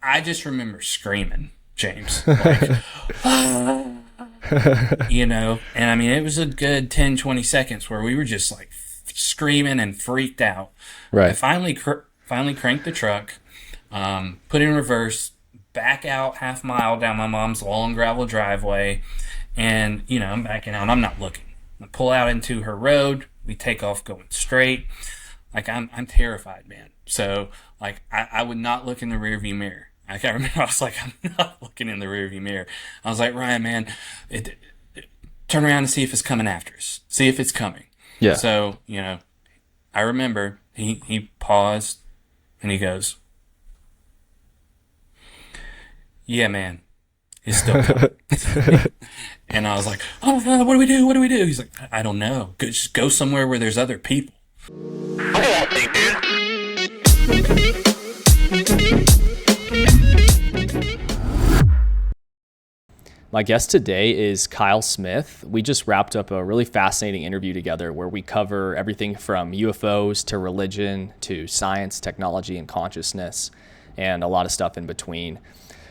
I just remember screaming, James, like, "Ah," and I mean, it was a good 10, 20 seconds where we were just like screaming and freaked out. I Right. finally cranked the truck, put it in reverse, back out half mile down my mom's long gravel driveway, and I'm backing out. I'm not looking. I pull out into her road. We take off going straight. Like I'm terrified, man. So like I would not look in the rearview mirror. Like I remember I was like, I'm not looking in the rearview mirror. I was like, Ryan, man, turn around and see if it's coming after us. See if it's coming. Yeah. So I remember he paused and he goes, "Yeah, man, it's still coming." And I was like, "Oh, what do we do? What do we do?" He's like, "I don't know. Just go somewhere where there's other people." My guest today is Kyle Smith. We just wrapped up a really fascinating interview together where we cover everything from UFOs to religion to science, technology, and consciousness, and a lot of stuff in between.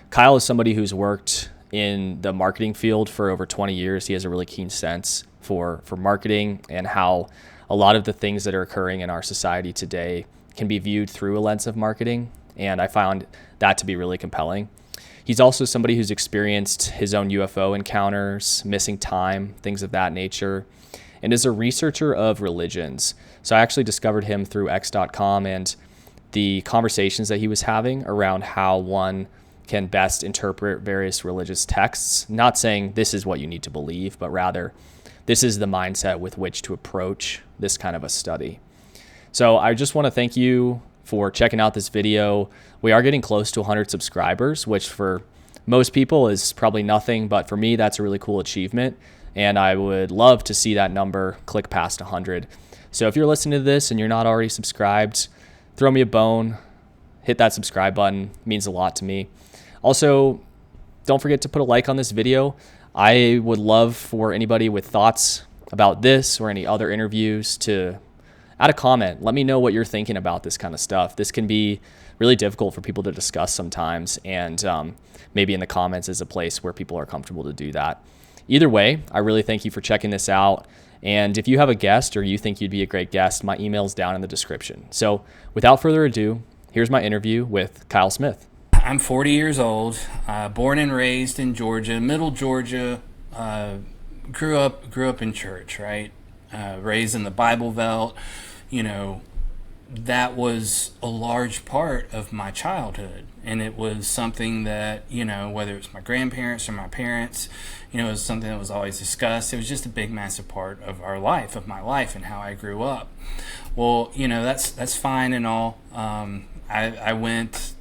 Kyle is somebody who's worked in the marketing field for over 20 years. He has a really keen sense for marketing and how a lot of the things that are occurring in our society today can be viewed through a lens of marketing. And I found that to be really compelling. He's also somebody who's experienced his own UFO encounters, missing time, things of that nature, and is a researcher of religions. So I actually discovered him through X.com and the conversations that he was having around how one can best interpret various religious texts, not saying this is what you need to believe, but rather this is the mindset with which to approach this kind of a study. So I just want to thank you for checking out this video. We are getting close to 100 subscribers, which for most people is probably nothing, but for me, that's a really cool achievement. And I would love to see that number click past 100. So if you're listening to this and you're not already subscribed, throw me a bone, hit that subscribe button. It means a lot to me. Also, don't forget to put a like on this video. I would love for anybody with thoughts about this or any other interviews to add a comment. Let me know what you're thinking about this kind of stuff. This can be really difficult for people to discuss sometimes, and maybe in the comments is a place where people are comfortable to do that. Either way, I really thank you for checking this out. And if you have a guest or you think you'd be a great guest, my email's down in the description. So without further ado, here's my interview with Kyle Smith. I'm 40 years old, born and raised in Georgia, middle Georgia. Grew up in church, right? Raised in the Bible Belt. That was a large part of my childhood, and it was something that whether it was my grandparents or my parents, it was something that was always discussed. It was just a big, massive part of our life, of my life, and how I grew up. Well, that's fine and all. I went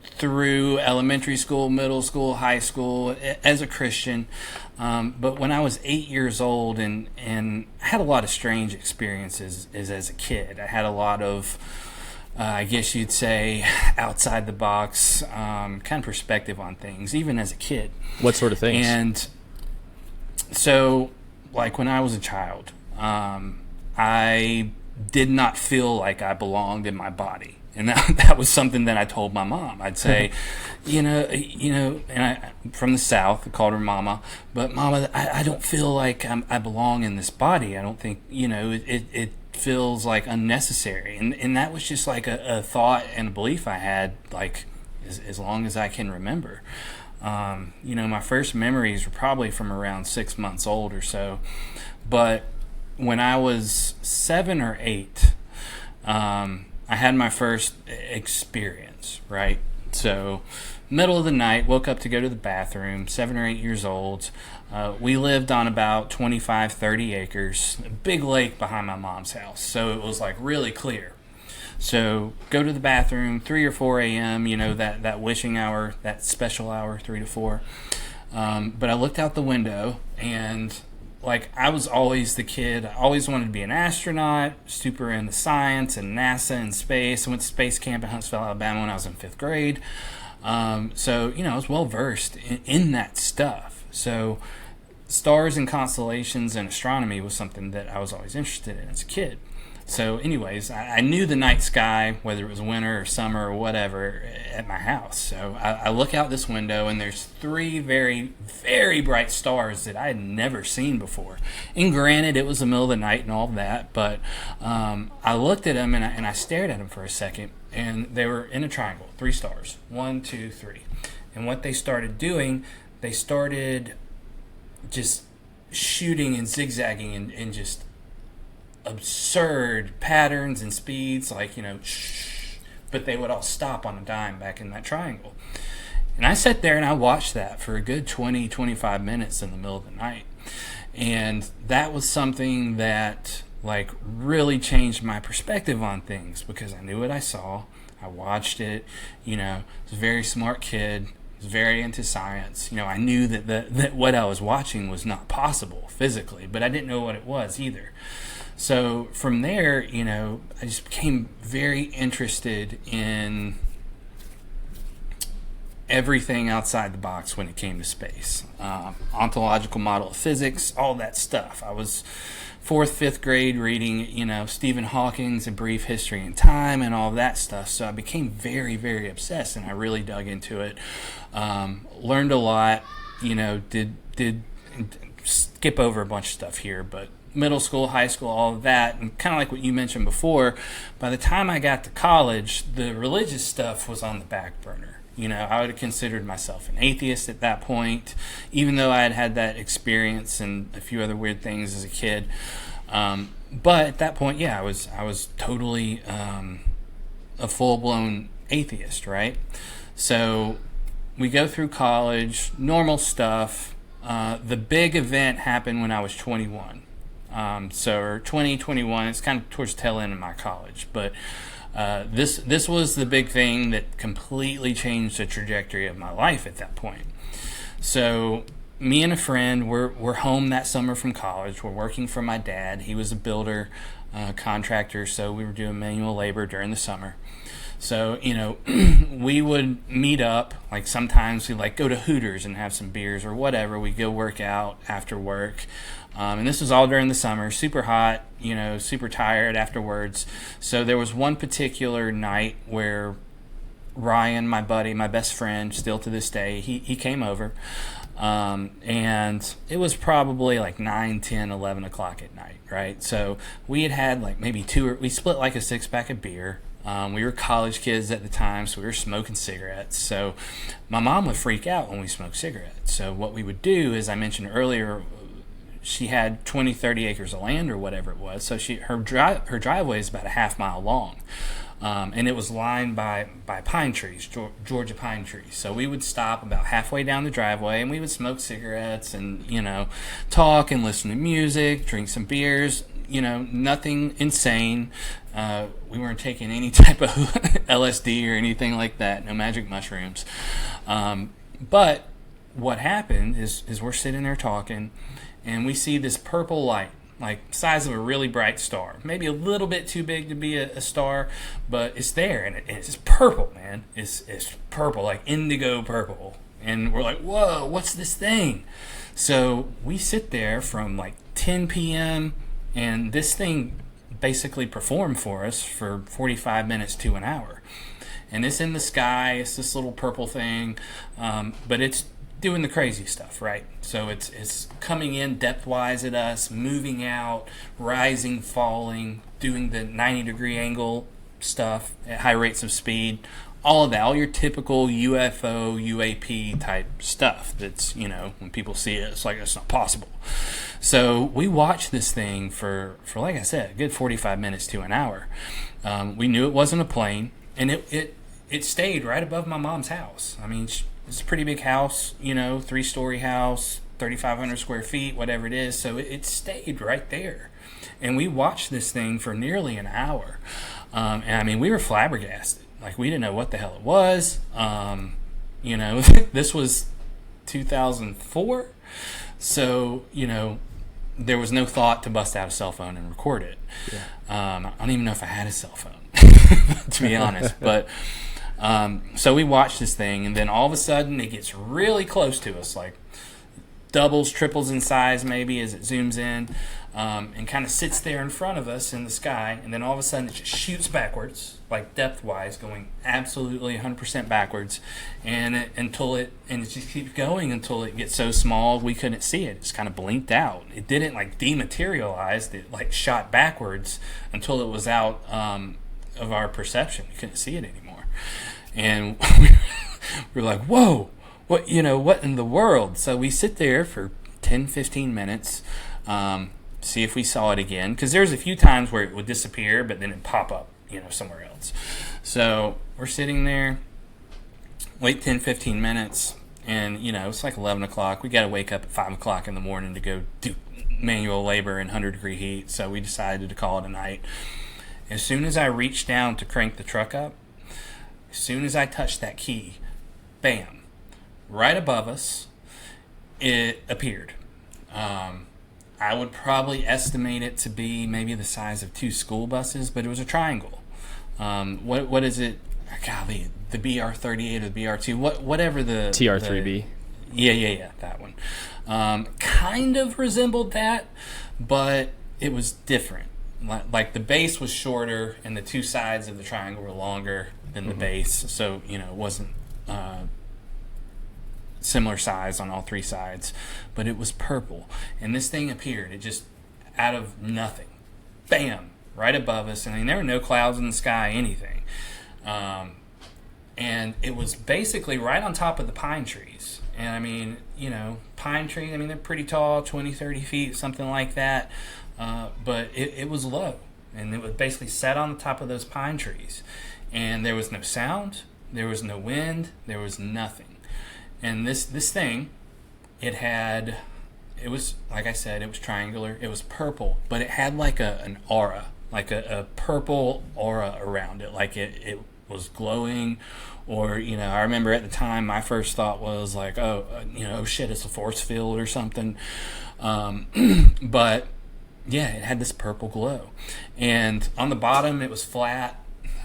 through elementary school, middle school, high school as a Christian. But when I was 8 years old and I had a lot of strange experiences as a kid. I had a lot of, I guess you'd say, outside the box kind of perspective on things, even as a kid. What sort of things? And so, like when I was a child, I did not feel like I belonged in my body. And that was something that I told my mom. I'd say, and I from the South, I called her Mama, but Mama, I don't feel like I belong in this body. I don't think, it feels like unnecessary. And that was just like a thought and a belief I had, like, as long as I can remember. My first memories were probably from around 6 months old or so. But when I was 7 or 8, I had my first experience, right? So, middle of the night, woke up to go to the bathroom, 7 or 8 years old. We lived on about 25, 30 acres, a big lake behind my mom's house. So it was like really clear. So go to the bathroom, 3 or 4 a.m., that wishing hour, that special hour, 3 to 4. But I looked out the window and like I was always the kid. I always wanted to be an astronaut, super into science and NASA and space. I went to space camp in Huntsville, Alabama when I was in 5th grade. So, I was well versed in that stuff. So stars and constellations and astronomy was something that I was always interested in as a kid. So, anyways, I knew the night sky, whether it was winter or summer or whatever, at my house. So I look out this window, and there's three very, very bright stars that I had never seen before. And granted, it was the middle of the night and all that, but I looked at them, and I stared at them for a second, and they were in a triangle, 3 stars, 1, 2, 3. And what they started doing, they started just shooting and zigzagging and just absurd patterns and speeds, like, but they would all stop on a dime back in that triangle. And I sat there and I watched that for a good 20-25 minutes in the middle of the night. And that was something that, like, really changed my perspective on things, because I knew what I saw. I watched it. I was a very smart kid. I was very into science. I knew that what I was watching was not possible physically, but I didn't know what it was either. So from there, I just became very interested in everything outside the box when it came to space. Ontological model of physics, all that stuff. I was 4th, 5th grade reading, Stephen Hawking's A Brief History in Time and all that stuff. So I became very, very obsessed, and I really dug into it. Learned a lot, did skip over a bunch of stuff here, but middle school, high school, all of that, and kind of like what you mentioned before, by the time I got to college, the religious stuff was on the back burner. I would have considered myself an atheist at that point, even though I had had that experience and a few other weird things as a kid. But at that point, I was totally a full-blown atheist, right? So we go through college, normal stuff. The big event happened when I was 21. So 2021, it's kind of towards the tail end of my college, but this was the big thing that completely changed the trajectory of my life at that point. So me and a friend, we're home that summer from college. We're working for my dad. He was a builder, contractor, so we were doing manual labor during the summer. So, we would meet up, like sometimes we'd go to Hooters and have some beers or whatever. We'd go work out after work. And this was all during the summer, super hot, super tired afterwards. So there was one particular night where Ryan, my buddy, my best friend, still to this day, he came over. And it was probably 9, 10, 11 o'clock at night, right? So we had maybe we split a 6-pack of beer. We were college kids at the time, so we were smoking cigarettes. So my mom would freak out when we smoked cigarettes. So what we would do, as I mentioned earlier, she had 20, 30 acres of land or whatever it was. So her driveway is about a half mile long. And it was lined by pine trees, Georgia pine trees. So we would stop about halfway down the driveway, and we would smoke cigarettes and, talk and listen to music, drink some beers, nothing insane. We weren't taking any type of LSD or anything like that, no magic mushrooms. But what happened is we're sitting there talking, and we see this purple light, size of a really bright star. Maybe a little bit too big to be a star, but it's there, and it's purple, man. It's purple, like indigo purple. And we're like, whoa, what's this thing? So we sit there from 10 p.m., and this thing basically performed for us for 45 minutes to an hour. And it's in the sky, it's this little purple thing, but it's doing the crazy stuff, right? So it's coming in depth-wise at us, moving out, rising, falling, doing the 90-degree angle stuff at high rates of speed, all of that, all your typical UFO, UAP type stuff that's, when people see it, it's it's not possible. So we watched this thing for like I said, a good 45 minutes to an hour. We knew it wasn't a plane, and it stayed right above my mom's house. I mean, it's a pretty big house, 3-story house, 3,500 square feet, whatever it is. So it stayed right there. And we watched this thing for nearly an hour. And I mean, we were flabbergasted. We didn't know what the hell it was. This was 2004. So, there was no thought to bust out a cell phone and record it. Yeah. I don't even know if I had a cell phone, to be honest. But so we watched this thing, and then all of a sudden it gets really close to us, doubles, triples in size maybe as it zooms in. and kind of sits there in front of us in the sky, and then all of a sudden it just shoots backwards, like depth-wise, going absolutely 100% backwards, and it just keeps going until it gets so small we couldn't see it. It just kind of blinked out. It didn't like dematerialize. It like shot backwards until it was out of our perception. We couldn't see it anymore, and we were like, "Whoa, what in the world?" So we sit there for 10-15 minutes. See if we saw it again, because there's a few times where it would disappear but then it'd pop up somewhere else. So we're sitting there, wait 10-15 minutes, and it's like 11 o'clock. We got to wake up at 5 o'clock in the morning to go do manual labor in 100-degree heat, so we decided to call it a night. As soon as I reached down to crank the truck up, as soon as I touched that key, bam, right above us it appeared. I would probably estimate it to be maybe the size of 2 school buses, but it was a triangle. What is it? Golly, the BR-38 or the BR-2, whatever the TR-3B. Yeah, that one. Kind of resembled that, but it was different. Like the base was shorter, and the 2 sides of the triangle were longer than the base, so it wasn't similar size on all 3 sides, but it was purple, and this thing appeared. It just out of nothing, bam, right above us. I mean, there were no clouds in the sky, anything, and it was basically right on top of the pine trees. And I mean, pine trees, I mean, they're pretty tall, 20-30 feet, something like that, but it was low, and it was basically set on the top of those pine trees, and there was no sound, there was no wind, there was nothing. And this thing, it was, like I said, it was triangular. It was purple, but it had like an aura, like a purple aura around it. Like it was glowing, or, I remember at the time my first thought was like, oh shit, it's a force field or something. But yeah, it had this purple glow. And on the bottom, it was flat.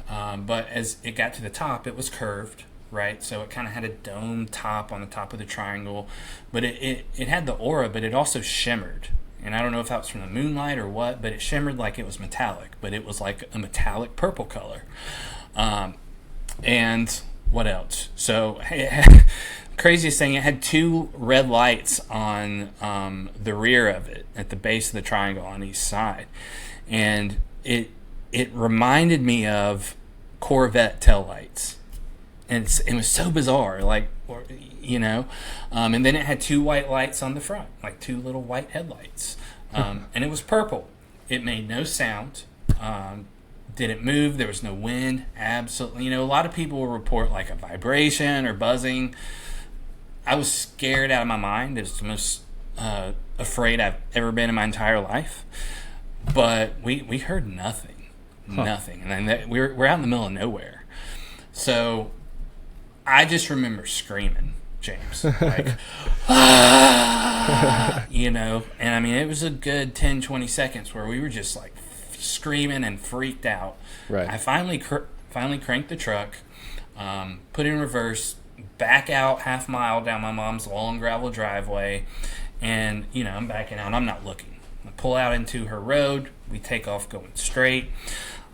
But as it got to the top, it was curved. Right, so it kind of had a dome top on the top of the triangle, but it had the aura, but it also shimmered. And I don't know if that was from the moonlight or what, but it shimmered like it was metallic, but it was like a metallic purple color. And what else? So craziest thing, it had 2 red lights on the rear of it at the base of the triangle on each side, and it reminded me of Corvette taillights. And it was so bizarre, and then it had 2 white lights on the front, like 2 little white headlights, and it was purple. It made no sound, didn't move, there was no wind, absolutely. A lot of people will report like a vibration or buzzing. I was scared out of my mind. It was the most afraid I've ever been in my entire life, but we heard nothing, and then we're out in the middle of nowhere, so I just remember screaming, James, like, and I mean, it was a good 10-20 seconds where we were just like screaming and freaked out. Right. I finally cranked the truck, put it in reverse, back out half mile down my mom's long gravel driveway, and, I'm backing out. I'm not looking. I pull out into her road. We take off going straight.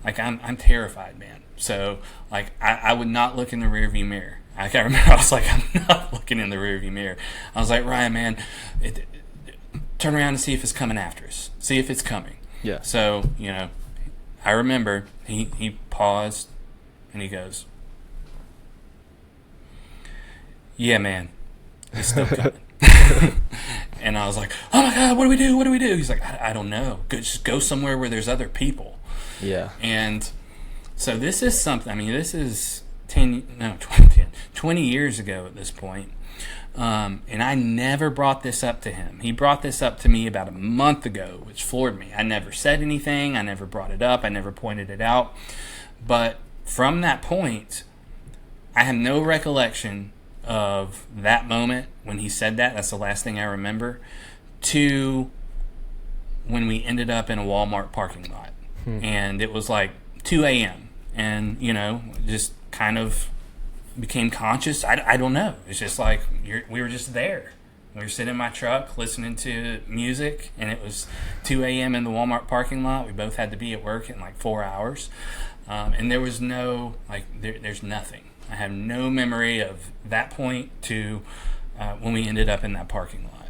Like, I'm terrified, man. So, like, I would not look in the rearview mirror. I can't remember. I was like, I'm not looking in the rearview mirror. I was like, Ryan, man, turn around and see if it's coming after us. See if it's coming. Yeah. So, I remember he paused and he goes, yeah, man, it's still coming. And I was like, oh my God, what do we do? What do we do? He's like, I don't know. Just go somewhere where there's other people. Yeah. And so this is something, I mean, this is 20 years ago at this point. And I never brought this up to him. He brought this up to me about a month ago, which floored me. I never said anything. I never brought it up. I never pointed it out. But from that point, I have no recollection of that moment when he said that. That's the last thing I remember. To when we ended up in a Walmart parking lot. And it was like 2 a.m. And, just kind of became conscious. I don't know. It's just like we were just there. We were sitting in my truck listening to music, and it was 2 a.m. in the Walmart parking lot. We both had to be at work in like 4 hours. And there was no, there's nothing. I have no memory of that point to when we ended up in that parking lot.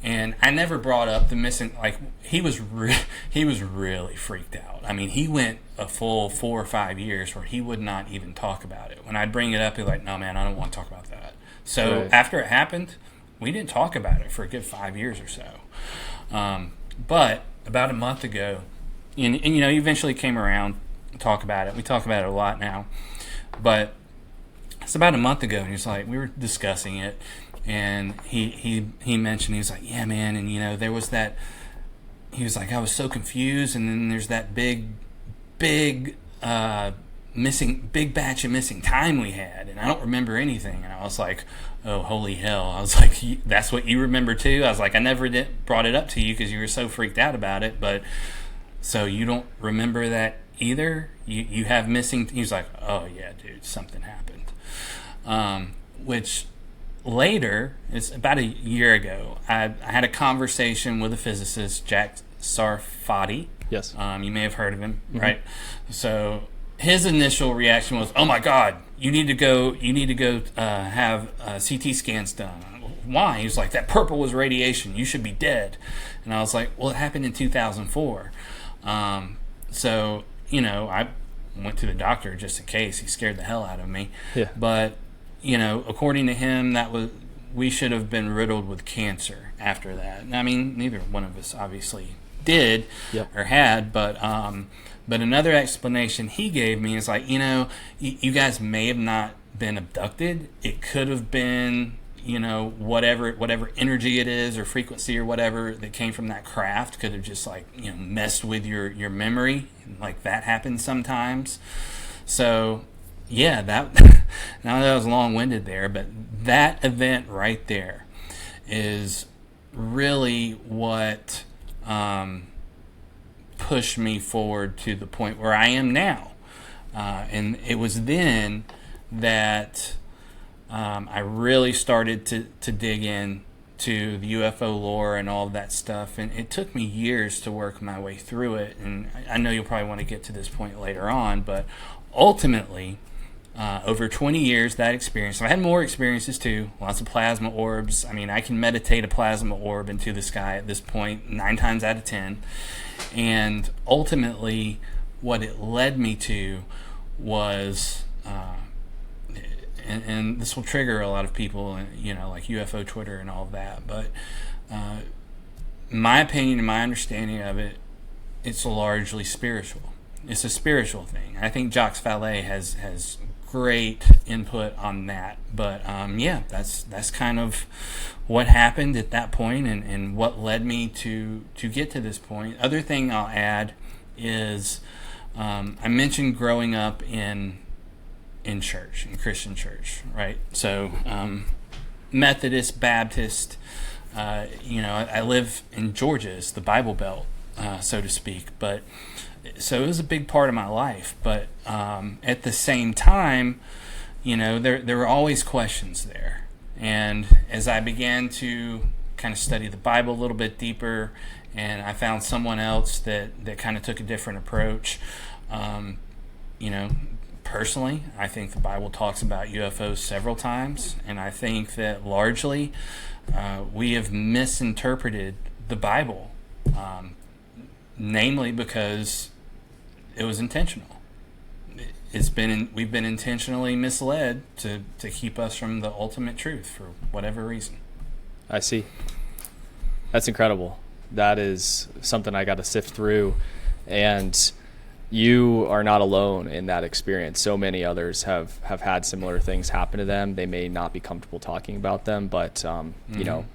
And I never brought up the missing, he was really freaked out. I mean, he went a full 4 or 5 years where he would not even talk about it. When I'd bring it up, he'd be like, no, man, I don't want to talk about that. So after it happened, we didn't talk about it for a good 5 years or so. But about a month ago, and he eventually came around to talk about it. We talk about it a lot now. But it's about a month ago, and he's like, we were discussing it. And he mentioned, he was like, yeah, man, and there was that, he was like, I was so confused, and then there's that big batch of missing time we had, and I don't remember anything. And I was like, oh, holy hell. I was like, that's what you remember too? I was like, I never brought it up to you because you were so freaked out about it, but so you don't remember that either? You have missing, he was like, oh yeah, dude, something happened. Which later, it's about a year ago, I had a conversation with a physicist, Jack Sarfati. Yes. You may have heard of him, right? So his initial reaction was, oh my God, you need to go have CT scans done. Why? He was like, that purple was radiation. You should be dead. And I was like, well, it happened in 2004. So, I went to the doctor just in case. He scared the hell out of me. Yeah. But according to him, we should have been riddled with cancer after that. I mean, neither one of us obviously did or had, but another explanation he gave me is like, you guys may have not been abducted. It could have been, whatever energy it is or frequency or whatever that came from that craft could have just messed with your memory. Like that happens sometimes. So yeah, that now that was long-winded there, but that event right there is really what pushed me forward to the point where I am now. And it was then that I really started to dig in to the UFO lore and all of that stuff, and it took me years to work my way through it. And I know you'll probably want to get to this point later on, but ultimately, over 20 years, that experience. I've had more experiences too, lots of plasma orbs. I mean, I can meditate a plasma orb into the sky at this point 9 times out of 10. And ultimately, what it led me to was, and this will trigger a lot of people, like UFO Twitter and all of that, but my opinion and my understanding of it, it's largely spiritual. It's a spiritual thing. I think Jacques Vallée has great input on that, but that's kind of what happened at that point and what led me to get to this point. Other thing I'll add is I mentioned growing up in church, in Christian church, right? So Methodist, Baptist, I live in Georgia. It's the Bible Belt, so to speak, but so it was a big part of my life, but at the same time, there were always questions there. And as I began to kind of study the Bible a little bit deeper, and I found someone else that kind of took a different approach, personally, I think the Bible talks about UFOs several times, and I think that largely we have misinterpreted the Bible, namely because it was intentional. We've been intentionally misled to keep us from the ultimate truth for whatever reason. I see. That's incredible. That is something I got to sift through, and you are not alone in that experience. So many others have had similar things happen to them. They may not be comfortable talking about them, but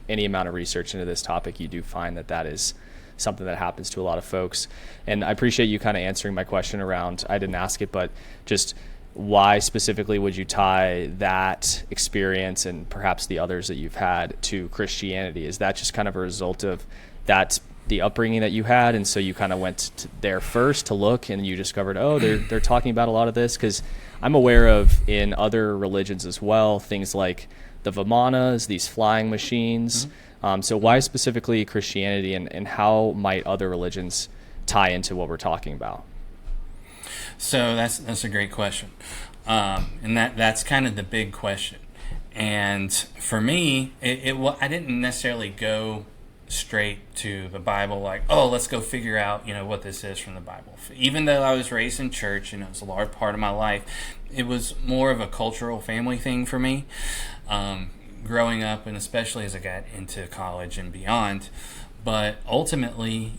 any amount of research into this topic, you do find that is something that happens to a lot of folks. And I appreciate you kind of answering my question around, I didn't ask it, but just why specifically would you tie that experience and perhaps the others that you've had to Christianity? Is that just kind of a result of that, the upbringing that you had, and so you kind of went there first to look and you discovered, oh, they're talking about a lot of this? Because I'm aware of in other religions as well, things like the Vimanas, these flying machines. So why specifically Christianity, and how might other religions tie into what we're talking about? So that's a great question, and that's kind of the big question. And for me, I didn't necessarily go straight to the Bible, like, oh, let's go figure out what this is from the Bible. Even though I was raised in church and it was a large part of my life, it was more of a cultural family thing for me, growing up, and especially as I got into college and beyond. But ultimately,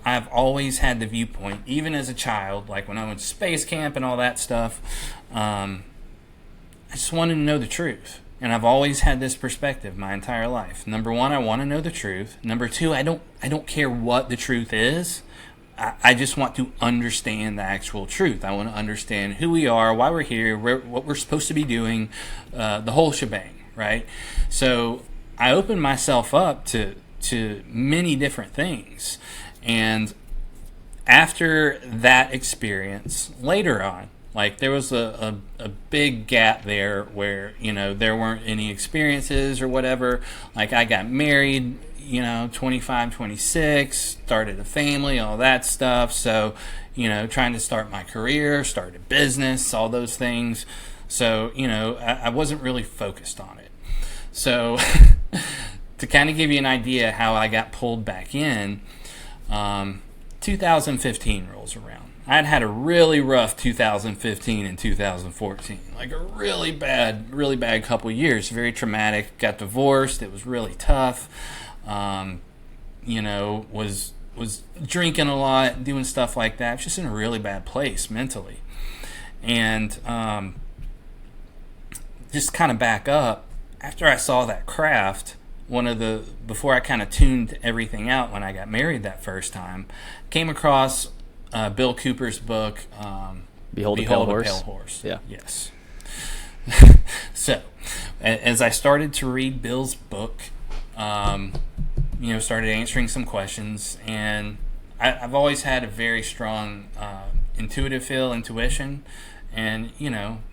I've always had the viewpoint, even as a child, like when I went to space camp and all that stuff, I just wanted to know the truth. And I've always had this perspective my entire life. Number one, I want to know the truth. Number two, I don't care what the truth is. I just want to understand the actual truth. I want to understand who we are, why we're here, what we're supposed to be doing, the whole shebang, right? So I opened myself up to many different things. And after that experience, later on, like there was a big gap there where, there weren't any experiences or whatever. Like I got married, 25, 26, started a family, all that stuff. So, trying to start my career, start a business, all those things. So, I wasn't really focused on it. So to kind of give you an idea how I got pulled back in, 2015 rolls around. I'd had a really rough 2015 and 2014, like a really bad couple years, very traumatic. Got divorced. It was really tough. Was drinking a lot, doing stuff like that. Just in a really bad place mentally. And just kind of back up, after I saw that craft, before I kind of tuned everything out when I got married that first time, came across Bill Cooper's book, Behold the Pale Horse. Yeah. Yes. So, as I started to read Bill's book, started answering some questions, and I've always had a very strong intuition, and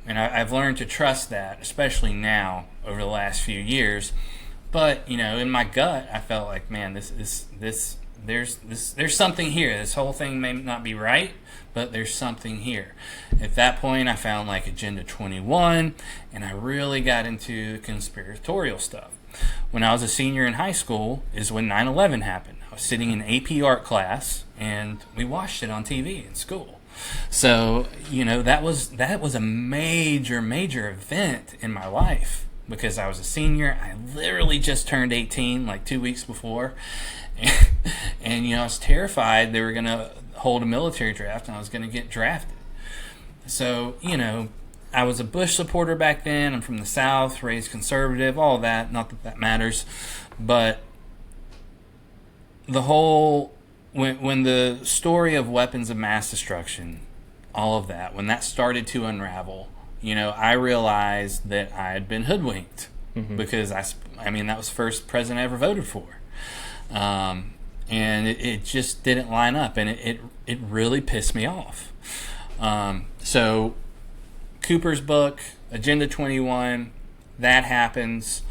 I've learned to trust that, especially now over the last few years. But in my gut, I felt like, man, there's something here. This whole thing may not be right, but there's something here. At that point, I found like Agenda 21, and I really got into conspiratorial stuff. When I was a senior in high school is when 9/11 happened. I was sitting in AP art class, and we watched it on TV in school. So, that was a major event in my life, because I was a senior. I literally just turned 18 like 2 weeks before. And I was terrified they were going to hold a military draft and I was going to get drafted. So, I was a Bush supporter back then. I'm from the South, raised conservative, all that. Not that that matters. But the whole, when the story of weapons of mass destruction, all of that, when that started to unravel, I realized that I had been hoodwinked. Because, that was the first president I ever voted for. And it just didn't line up, and it really pissed me off. So Cooper's book, Agenda 21, that happens,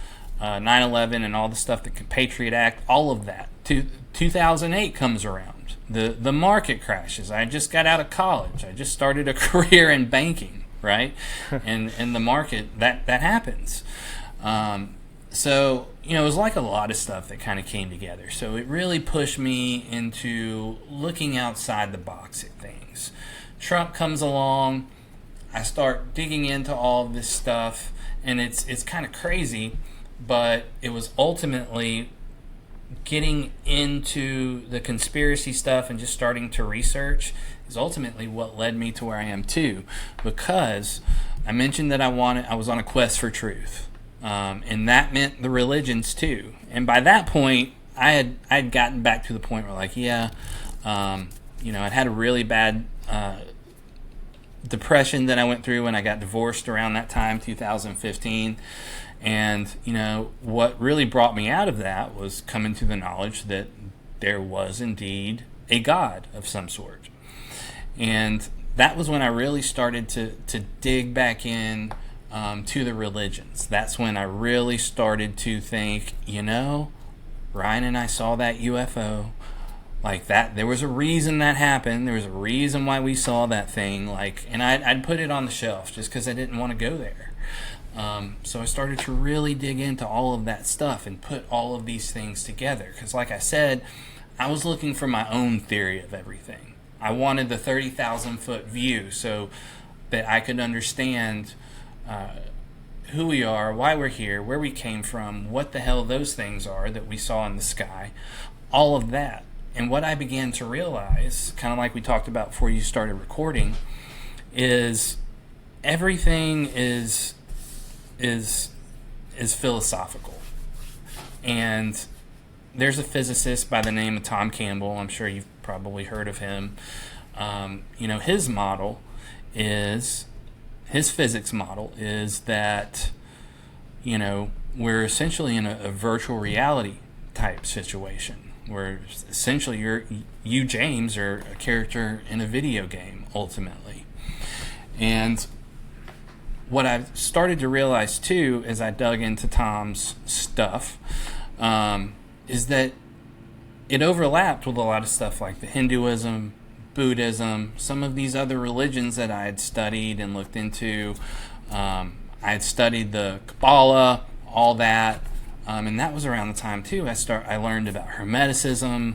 9/11 and all the stuff, the Patriot Act, all of that. 2008 comes around. The market crashes. I just got out of college. I just started a career in banking, right? and the market, that happens. So, it was like a lot of stuff that kind of came together. So it really pushed me into looking outside the box at things. Trump comes along. I start digging into all of this stuff, and it's kind of crazy, but it was ultimately getting into the conspiracy stuff and just starting to research is ultimately what led me to where I am too, because I mentioned that I was on a quest for truth. And that meant the religions too. And by that point, I'd gotten back to the point where I'd had a really bad depression that I went through when I got divorced around that time, 2015. And, what really brought me out of that was coming to the knowledge that there was indeed a God of some sort. And that was when I really started to dig back in to the religions. That's when I really started to think, Ryan and I saw that UFO. Like that, there was a reason that happened. There was a reason why we saw that thing. And I'd put it on the shelf just because I didn't want to go there. So I started to really dig into all of that stuff and put all of these things together. Because like I said, I was looking for my own theory of everything. I wanted the 30,000 foot view so that I could understand who we are, why we're here, where we came from, what the hell those things are that we saw in the sky, all of that. And what I began to realize, kind of like we talked about before you started recording, is everything is philosophical. And there's a physicist by the name of Tom Campbell. I'm sure you've probably heard of him. His model is, his physics model is that, we're essentially in a virtual reality type situation, where essentially you, James, are a character in a video game, ultimately. And what I've started to realize, too, as I dug into Tom's stuff, is that it overlapped with a lot of stuff like the Hinduism, Buddhism, some of these other religions that I had studied and looked into. I had studied the Kabbalah, all that. And that was around the time, too, I learned about Hermeticism,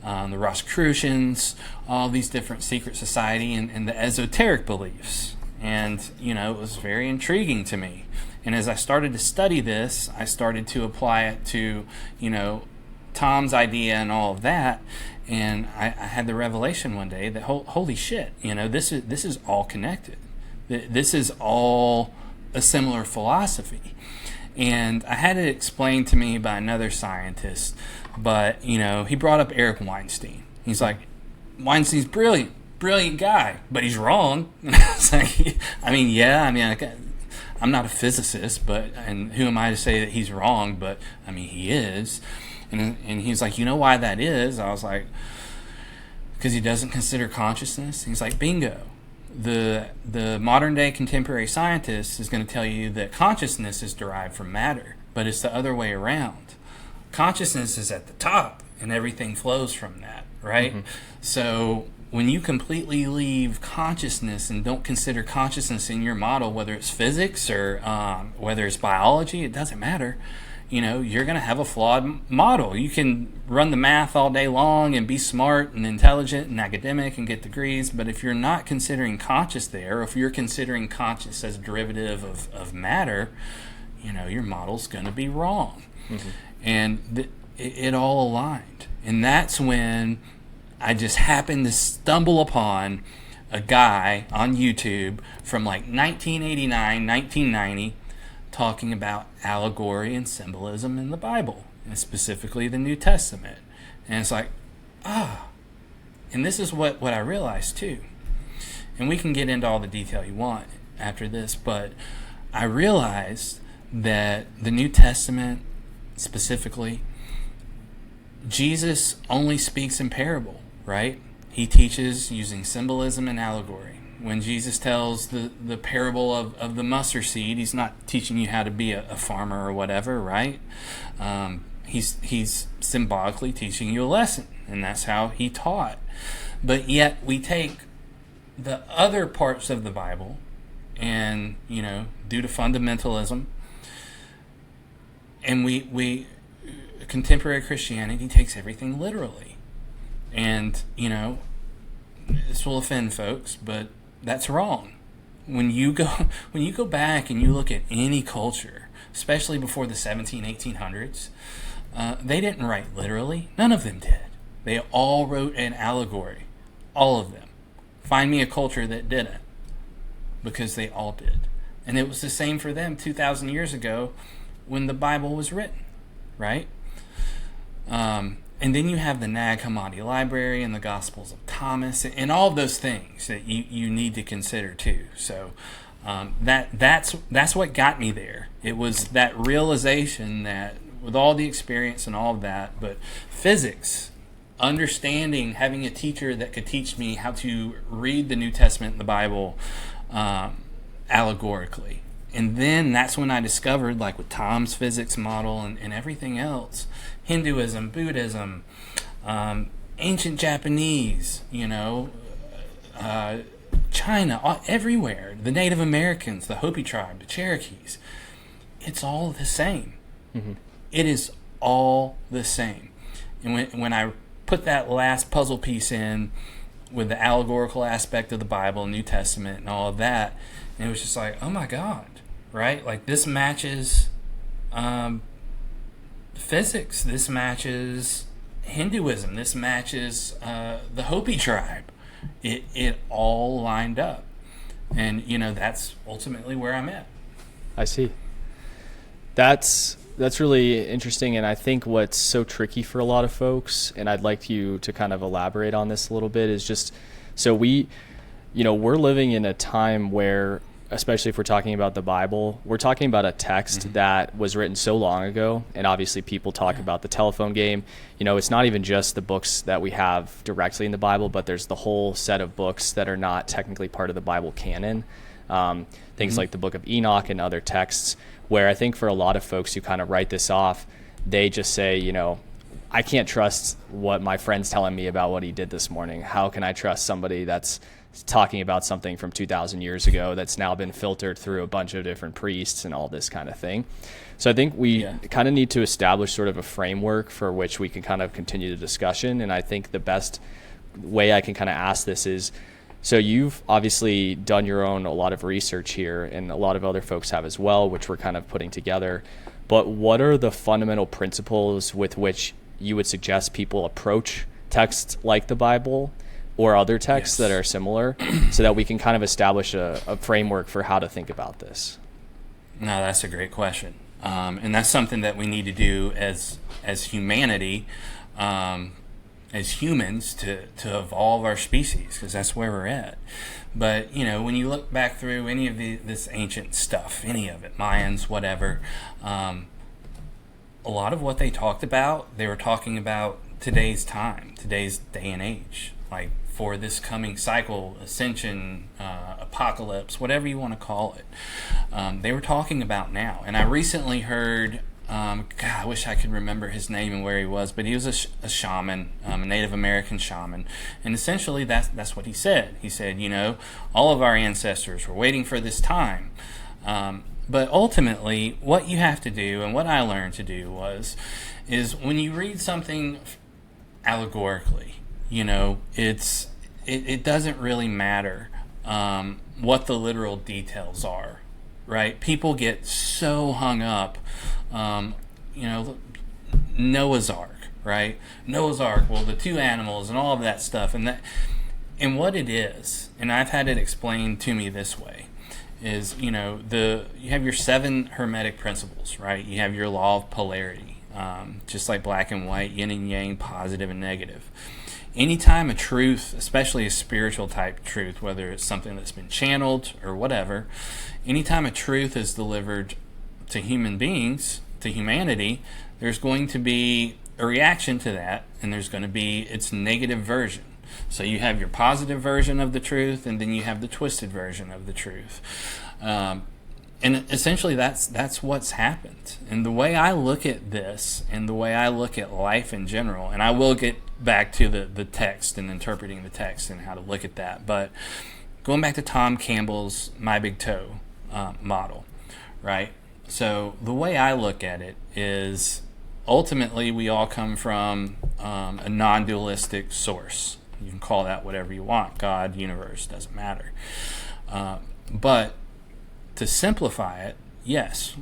the Rosicrucians, all these different secret society and the esoteric beliefs. And, it was very intriguing to me. And as I started to study this, I started to apply it to, Tom's idea and all of that. And I had the revelation one day that, holy shit, this is all connected. This is all a similar philosophy. And I had it explained to me by another scientist, but, he brought up Eric Weinstein. He's like, Weinstein's brilliant guy, but he's wrong. And I was like, I'm not a physicist, and who am I to say that he's wrong? But, he is. And he's like, you know why that is? I was like, because he doesn't consider consciousness. He's like, bingo. The modern day contemporary scientist is going to tell you that consciousness is derived from matter, but it's the other way around. Consciousness is at the top and everything flows from that, right? Mm-hmm. So when you completely leave consciousness and don't consider consciousness in your model, whether it's physics or whether it's biology, it doesn't matter. You're going to have a flawed model. You can run the math all day long and be smart and intelligent and academic and get degrees, but if you're not considering conscious there, or if you're considering conscious as a derivative of matter, your model's going to be wrong. Mm-hmm. And it all aligned. And that's when I just happened to stumble upon a guy on YouTube from like 1989, 1990, talking about allegory and symbolism in the Bible, and specifically the New Testament. And it's like, and this is what I realized too. And we can get into all the detail you want after this, but I realized that the New Testament specifically, Jesus only speaks in parable, right? He teaches using symbolism and allegory. When Jesus tells the parable of the mustard seed, he's not teaching you how to be a farmer or whatever, right? He's symbolically teaching you a lesson, and that's how he taught. But yet we take the other parts of the Bible and, due to fundamentalism, and we contemporary Christianity takes everything literally. And, this will offend folks, but that's wrong. When you go back and you look at any culture, especially before the 1800s, they didn't write literally. None of them did. They all wrote an allegory. All of them. Find me a culture that didn't, because they all did. And it was the same for them 2,000 years ago when the Bible was written, right? And then you have the Nag Hammadi Library and the Gospels of Thomas and all of those things that you need to consider too. So that's what got me there. It was that realization that with all the experience and all of that, but physics, understanding, having a teacher that could teach me how to read the New Testament and the Bible allegorically And then that's when I discovered, like with Tom's physics model and everything else, Hinduism, Buddhism, ancient Japanese, China, everywhere, the Native Americans, the Hopi tribe, the Cherokees, it's all the same. Mm-hmm. It is all the same. And when I put that last puzzle piece in with the allegorical aspect of the Bible, New Testament, and all of that, and it was just like, oh my God, right? Like this matches physics, this matches Hinduism, this matches the Hopi tribe. It all lined up. And, that's ultimately where I'm at. I see. That's really interesting, and I think what's so tricky for a lot of folks, and I'd like you to kind of elaborate on this a little bit, is just so we're living in a time where, especially if we're talking about the Bible, we're talking about a text that was written so long ago, and obviously people talk about the telephone game. It's not even just the books that we have directly in the Bible, but there's the whole set of books that are not technically part of the Bible canon. Things like the Book of Enoch and other texts, where I think for a lot of folks who kind of write this off, they just say, I can't trust what my friend's telling me about what he did this morning. How can I trust somebody that's talking about something from 2,000 years ago that's now been filtered through a bunch of different priests and all this kind of thing? So I think we kind of need to establish sort of a framework for which we can kind of continue the discussion. And I think the best way I can kind of ask this is, so you've obviously done a lot of research here, and a lot of other folks have as well, which we're kind of putting together. But what are the fundamental principles with which you would suggest people approach texts like the Bible or other texts that are similar, so that we can kind of establish a framework for how to think about this? No, that's a great question. And that's something that we need to do as humanity, as humans, to evolve our species, because that's where we're at. But, when you look back through any of this ancient stuff, any of it, Mayans, whatever, a lot of what they talked about, they were talking about today's time, today's day and age, like for this coming cycle, ascension, apocalypse, whatever you want to call it. They were talking about now. And I recently heard, I wish I could remember his name and where he was, but he was a shaman, a Native American shaman. And essentially that's what he said. He said, all of our ancestors were waiting for this time. But ultimately, what you have to do, and what I learned to do is when you read something allegorically, it doesn't really matter what the literal details are, right? People get so hung up, Noah's Ark, right? Noah's Ark, well, the two animals and all of that stuff, and what it is, and I've had it explained to me this way, is, you have your 7 hermetic principles, right? You have your law of polarity, just like black and white, yin and yang, positive and negative. Anytime a truth, especially a spiritual type truth, whether it's something that's been channeled or whatever, anytime a truth is delivered to human beings, to humanity, there's going to be a reaction to that, and there's going to be its negative version. So you have your positive version of the truth, and then you have the twisted version of the truth. And essentially that's what's happened. And the way I look at this, and the way I look at life in general, and I will get back to the text and interpreting the text and how to look at that, but going back to Tom Campbell's My Big Toe model, right? So the way I look at it is, ultimately we all come from a non-dualistic source. You can call that whatever you want, God, universe, doesn't matter. But to simplify it, yes,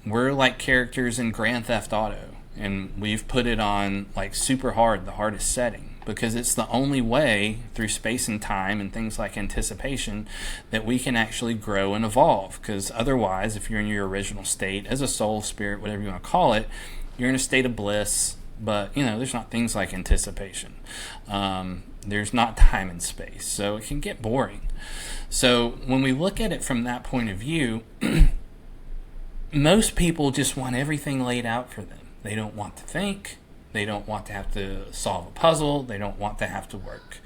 we're like characters in Grand Theft Auto, and we've put it on like super hard, the hardest setting, because it's the only way through space and time and things like anticipation that we can actually grow and evolve. Because otherwise, if you're in your original state as a soul, spirit, whatever you want to call it, you're in a state of bliss, but there's not things like anticipation. There's not time and space, so it can get boring. So when we look at it from that point of view, most people just want everything laid out for them. They don't want to think. They don't want to have to solve a puzzle. They don't want to have to work.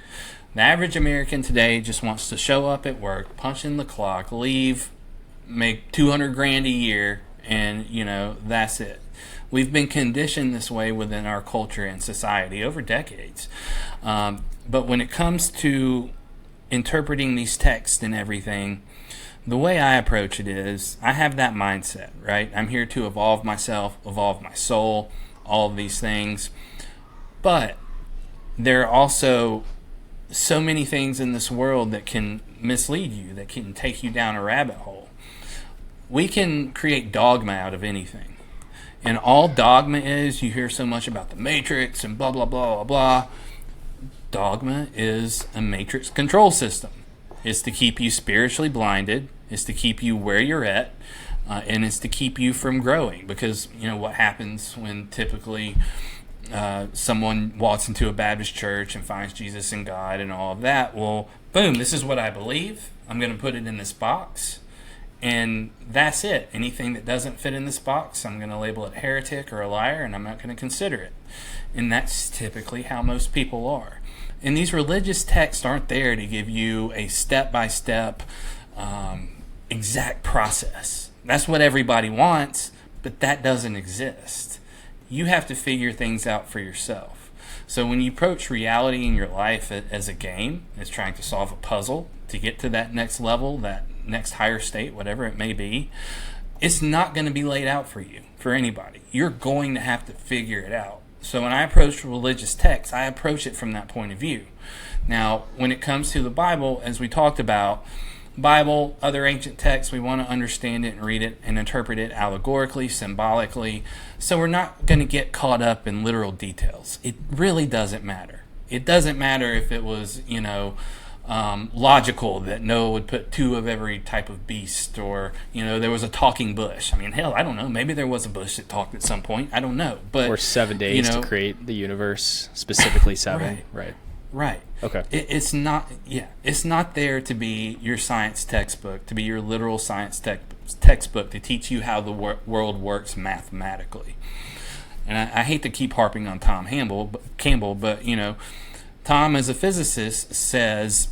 The average American today just wants to show up at work, punch in the clock, leave, make 200 grand a year, and that's it. We've been conditioned this way within our culture and society over decades. But when it comes to interpreting these texts and everything, the way I approach it is I have that mindset, right? I'm here to evolve myself, evolve my soul, all of these things. But there are also so many things in this world that can mislead you, that can take you down a rabbit hole. We can create dogma out of anything. And all dogma is, you hear so much about the matrix and blah, blah, blah, blah, blah. Dogma is a matrix control system. It's to keep you spiritually blinded. It's to keep you where you're at. And it's to keep you from growing. Because, what happens when typically someone walks into a Baptist church and finds Jesus and God and all of that? Well, boom, this is what I believe. I'm going to put it in this box. And that's it. Anything that doesn't fit in this box, I'm going to label it heretic or a liar, and I'm not going to consider it. And that's typically how most people are. And these religious texts aren't there to give you a step-by-step exact process. That's what everybody wants, but that doesn't exist. You have to figure things out for yourself. So when you approach reality in your life as a game, as trying to solve a puzzle to get to that next level, that next higher state, whatever it may be, it's not going to be laid out for you, for anybody. You're going to have to figure it out. So when I approach religious texts, I approach it from that point of view. Now, when it comes to the Bible, as we talked about, Bible, other ancient texts, we want to understand it and read it and interpret it allegorically, symbolically. So we're not going to get caught up in literal details. It really doesn't matter. It doesn't matter if it was, logical that Noah would put 2 of every type of beast, or there was a talking bush. I mean, hell, I don't know. Maybe there was a bush that talked at some point. I don't know. But or 7 days to create the universe, specifically 7. Right. Okay. It's not. Yeah. It's not there to be your science textbook, to be your literal science textbook to teach you how the world works mathematically. And I hate to keep harping on Tom Campbell, but Tom, as a physicist, says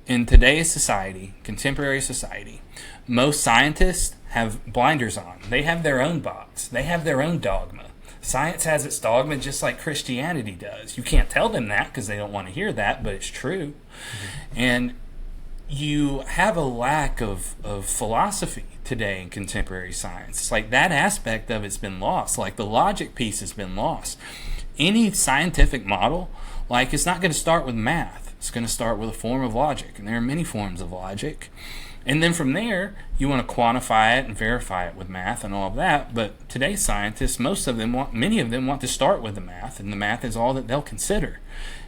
in today's society, contemporary society, most scientists have blinders on. They have their own box. They have their own dogma. Science has its dogma just like Christianity does. You can't tell them that because they don't want to hear that, but it's true. Mm-hmm. And you have a lack of philosophy today in contemporary science. It's like that aspect of it's been lost. Like the logic piece has been lost. Any scientific model, it's not going to start with math. It's going to start with a form of logic, and there are many forms of logic. And then from there, you want to quantify it and verify it with math and all of that. But today's scientists, many of them want to start with the math, and the math is all that they'll consider.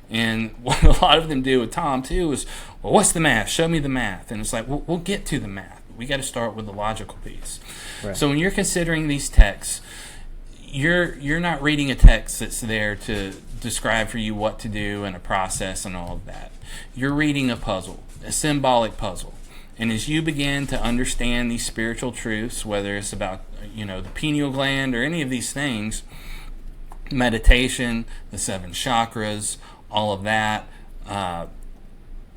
And what a lot of them do with Tom, too, is, well, what's the math? Show me the math. And it's like, we'll get to the math. We got to start with the logical piece. Right. So when you're considering these texts, you're not reading a text that's there to describe for you what to do and a process and all of that. You're reading a puzzle, a symbolic puzzle. And as you begin to understand these spiritual truths, whether it's about the pineal gland or any of these things, meditation, the 7 chakras, all of that,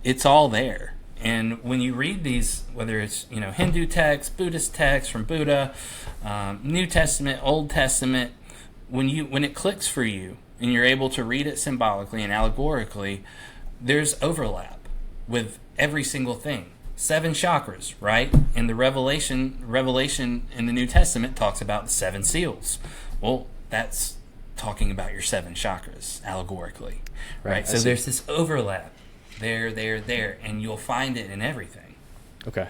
it's all there. And when you read these, whether it's Hindu texts, Buddhist texts from Buddha, New Testament, Old Testament, when it clicks for you and you're able to read it symbolically and allegorically, there's overlap with every single thing. 7 chakras, right? And the Revelation in the New Testament talks about the 7 seals. Well, that's talking about your 7 chakras allegorically, right? So there's this overlap there, and you'll find it in everything. Okay.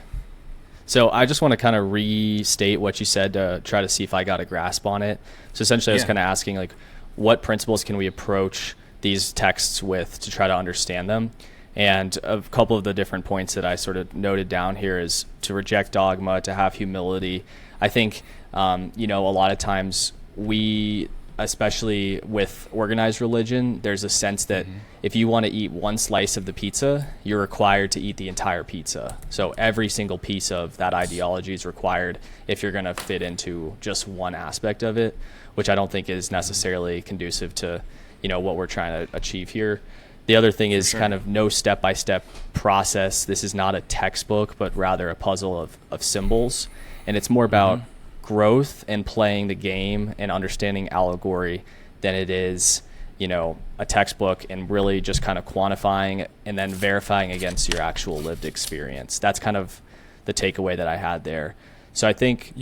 So I just want to kind of restate what you said to try to see if I got a grasp on it. So essentially I was kind of asking, what principles can we approach these texts with to try to understand them? And a couple of the different points that I sort of noted down here is to reject dogma, to have humility. I think, a lot of times we, especially with organized religion, there's a sense that if you want to eat one slice of the pizza, you're required to eat the entire pizza. So every single piece of that ideology is required if you're going to fit into just one aspect of it, which I don't think is necessarily conducive to, what we're trying to achieve here. The other thing is sure. kind of no step-by-step process. This is not a textbook, but rather a puzzle of symbols. And it's more about growth and playing the game and understanding allegory than it is, a textbook and really just kind of quantifying and then verifying against your actual lived experience. That's kind of the takeaway that I had there. So I think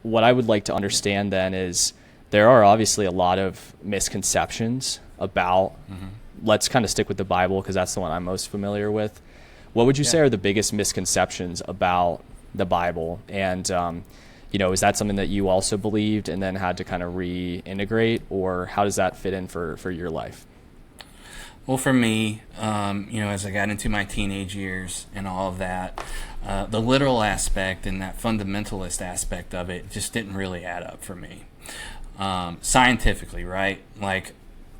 what I would like to understand then is there are obviously a lot of misconceptions about, let's kind of stick with the Bible because that's the one I'm most familiar with. What would you say are the biggest misconceptions about the Bible? And, is that something that you also believed and then had to kind of reintegrate, or how does that fit in for your life? Well, for me, as I got into my teenage years and all of that, the literal aspect and that fundamentalist aspect of it just didn't really add up for me. Scientifically, right? Like,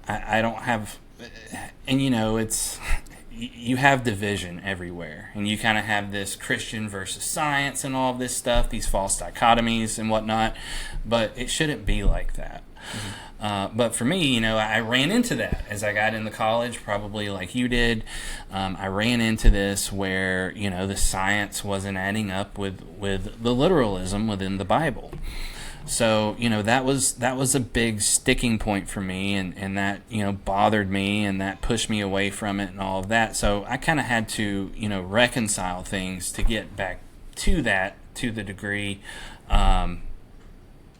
I don't have, and it's, you have division everywhere, and you kind of have this Christian versus science and all of this stuff, these false dichotomies and whatnot, but it shouldn't be like that. But for me, I ran into that as I got into college, probably like you did. I ran into this where, the science wasn't adding up with the literalism within the Bible. So, that was a big sticking point for me, and that, bothered me, and that pushed me away from it and all of that. So I kind of had to, reconcile things to get back to that, to the degree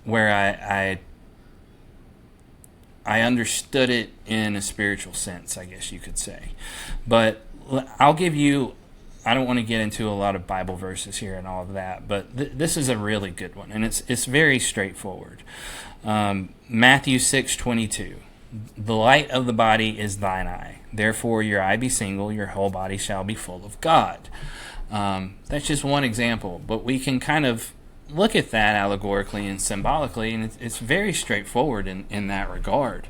where I understood it in a spiritual sense, I guess you could say. But I'll give you, I don't want to get into a lot of Bible verses here and all of that, but this is a really good one, and it's very straightforward. Matthew 6:22, the light of the body is thine eye. Therefore your eye be single, your whole body shall be full of God. That's just one example, but we can kind of look at that allegorically and symbolically, and it's very straightforward in that regard.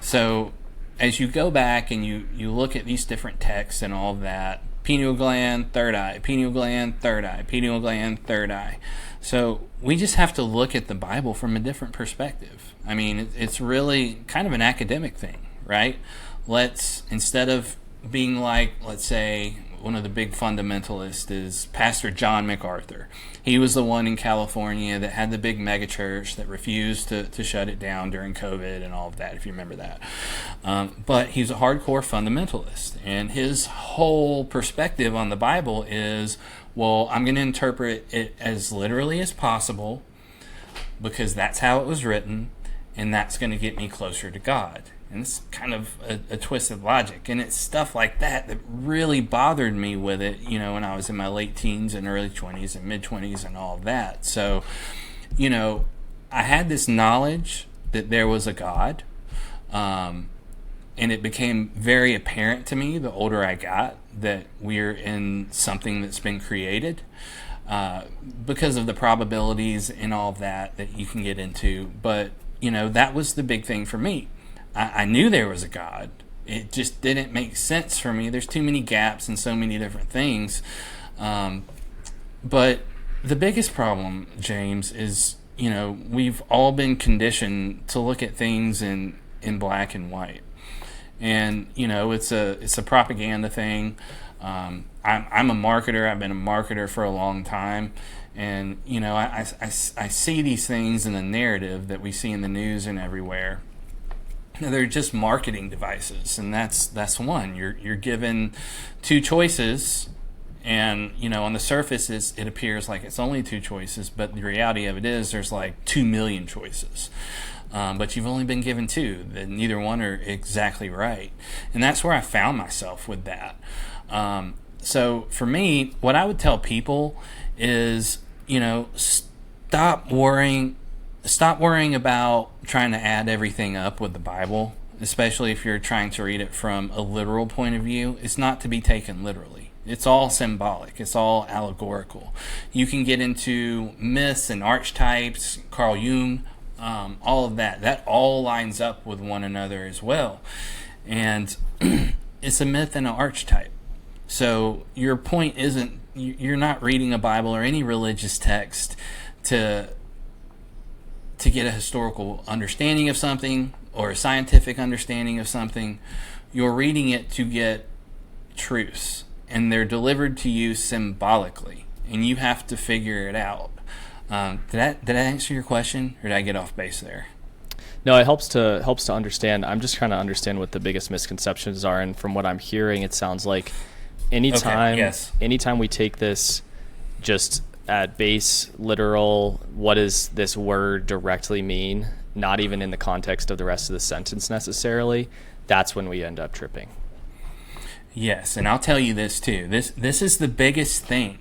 So as you go back and you look at these different texts and all of that, pineal gland, third eye, pineal gland, third eye, pineal gland, third eye. So we just have to look at the Bible from a different perspective. I mean, it's really kind of an academic thing, right? Instead of being like, let's say, one of the big fundamentalists is Pastor John MacArthur. He was the one in California that had the big mega church that refused to shut it down during COVID and all of that, if you remember that. But he's a hardcore fundamentalist, and his whole perspective on the Bible is, well, I'm going to interpret it as literally as possible because that's how it was written, and that's going to get me closer to God. And it's kind of a twisted logic. And it's stuff like that really bothered me with it, when I was in my late teens and early 20s and mid-20s and all of that. So, I had this knowledge that there was a God. And it became very apparent to me the older I got that we're in something that's been created because of the probabilities and all of that you can get into. But, that was the big thing for me. I knew there was a God. It just didn't make sense for me. There's too many gaps and so many different things. But the biggest problem, James, is, we've all been conditioned to look at things in black and white. And, it's a propaganda thing. I'm a marketer. I've been a marketer for a long time. And, I see these things in the narrative that we see in the news and everywhere. They're just marketing devices, and that's one. You're given two choices, and on the surface it appears like it's only two choices, but the reality of it is there's like 2 million choices. But you've only been given two, that neither one are exactly right, and that's where I found myself with that. So for me, what I would tell people is, stop worrying about trying to add everything up with the Bible, especially if you're trying to read it from a literal point of view. It's not to be taken literally. It's all symbolic. It's all allegorical. You can get into myths and archetypes, Carl Jung, all of that. That all lines up with one another as well. And it's a myth and an archetype. So your point isn't, you're not reading a Bible or any religious text to get a historical understanding of something or a scientific understanding of something. you're reading it to get truths, and they're delivered to you symbolically, and you have to figure it out. Did I answer your question, or did I get off base there? No, it helps to understand. I'm just trying to understand what the biggest misconceptions are, and from what I'm hearing, it sounds like anytime we take this just at base literal, what does this word directly mean, not even in the context of the rest of the sentence necessarily, that's when we end up tripping. Yes, and I'll tell you this too. This is the biggest thing.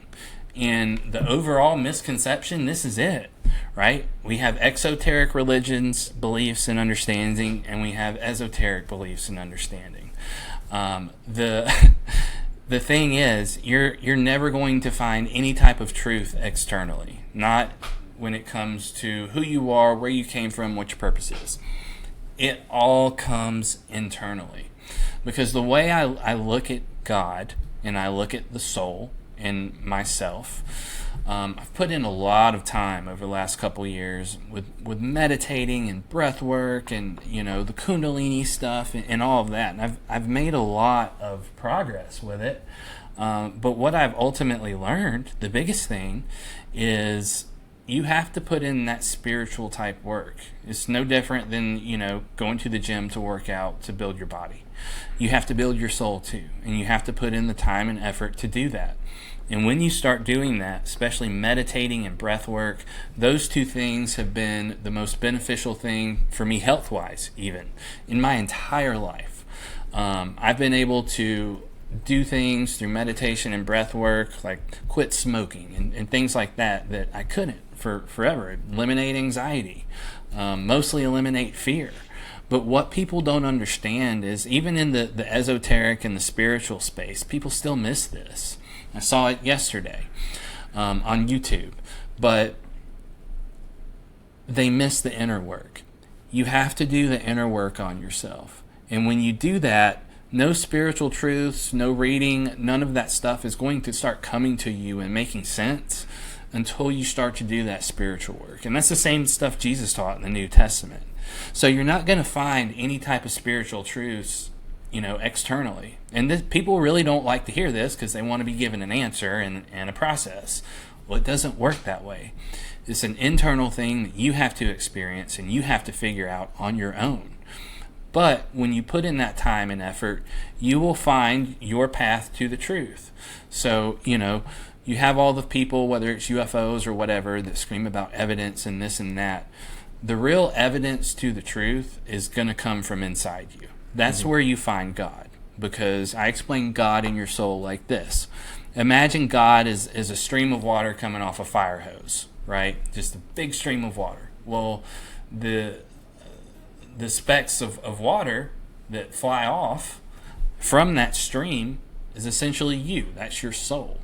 And the overall misconception, this is it, right? We have exoteric religions, beliefs, and understanding, and we have esoteric beliefs and understanding. The the thing is, you're never going to find any type of truth externally, not when it comes to who you are, where you came from, what your purpose is. It all comes internally. Because the way I look at God and I look at the soul and myself, I've put in a lot of time over the last couple years with meditating and breath work and, the Kundalini stuff and all of that. And I've made a lot of progress with it. But what I've ultimately learned, the biggest thing, is you have to put in that spiritual type work. It's no different than, going to the gym to work out to build your body. You have to build your soul too, and you have to put in the time and effort to do that. And when you start doing that, especially meditating and breath work, those two things have been the most beneficial thing for me health-wise, even in my entire life. I've been able to do things through meditation and breath work, like quit smoking and things like that I couldn't for forever. Eliminate anxiety, mostly eliminate fear. But what people don't understand is even in the esoteric and the spiritual space, people still miss this. I saw it yesterday on YouTube, but they miss the inner work. You have to do the inner work on yourself. And when you do that, no spiritual truths, no reading, none of that stuff is going to start coming to you and making sense until you start to do that spiritual work. And that's the same stuff Jesus taught in the New Testament. So you're not going to find any type of spiritual truths, externally. And people really don't like to hear this because they want to be given an answer and a process. Well, it doesn't work that way. It's an internal thing that you have to experience and you have to figure out on your own. But when you put in that time and effort, you will find your path to the truth. So, you have all the people, whether it's UFOs or whatever, that scream about evidence and this and that. The real evidence to the truth is going to come from inside you. That's where you find God. Because I explain God in your soul like this. Imagine God is a stream of water coming off a fire hose, right? Just a big stream of water. Well, the specks of water that fly off from that stream is essentially you. That's your soul.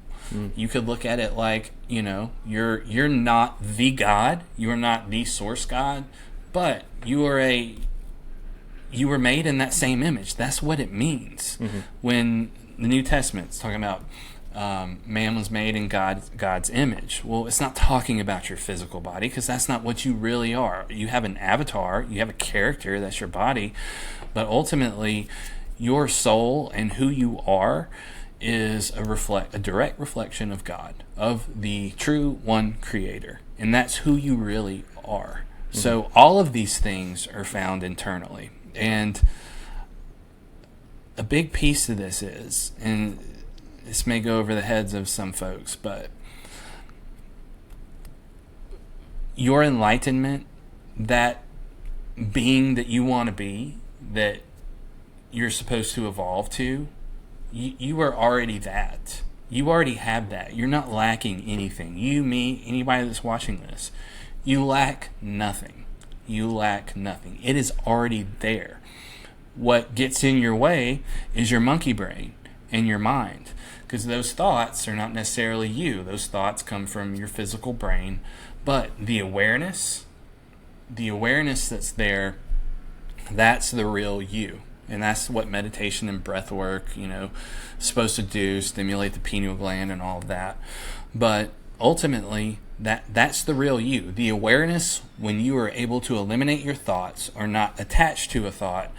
You could look at it like, you're not the God, you're not the source God, but you were made in that same image. That's what it means. When the New Testament's talking about man was made in God's image. Well, it's not talking about your physical body because that's not what you really are. You have an avatar, you have a character, that's your body, but ultimately your soul and who you are is a direct reflection of God, of the true one creator. And that's who you really are. So all of these things are found internally. And a big piece of this is, and this may go over the heads of some folks, but your enlightenment, that being that you want to be, that you're supposed to evolve to, you are already that. You already have that. You're not lacking anything. You, me, anybody that's watching this, you lack nothing. You lack nothing. It is already there. What gets in your way is your monkey brain and your mind, because those thoughts are not necessarily you. Those thoughts come from your physical brain, but the awareness that's there, that's the real you. And that's what meditation and breath work, supposed to do, stimulate the pineal gland and all of that. But ultimately, that's the real you. The awareness, when you are able to eliminate your thoughts or not attached to a thought,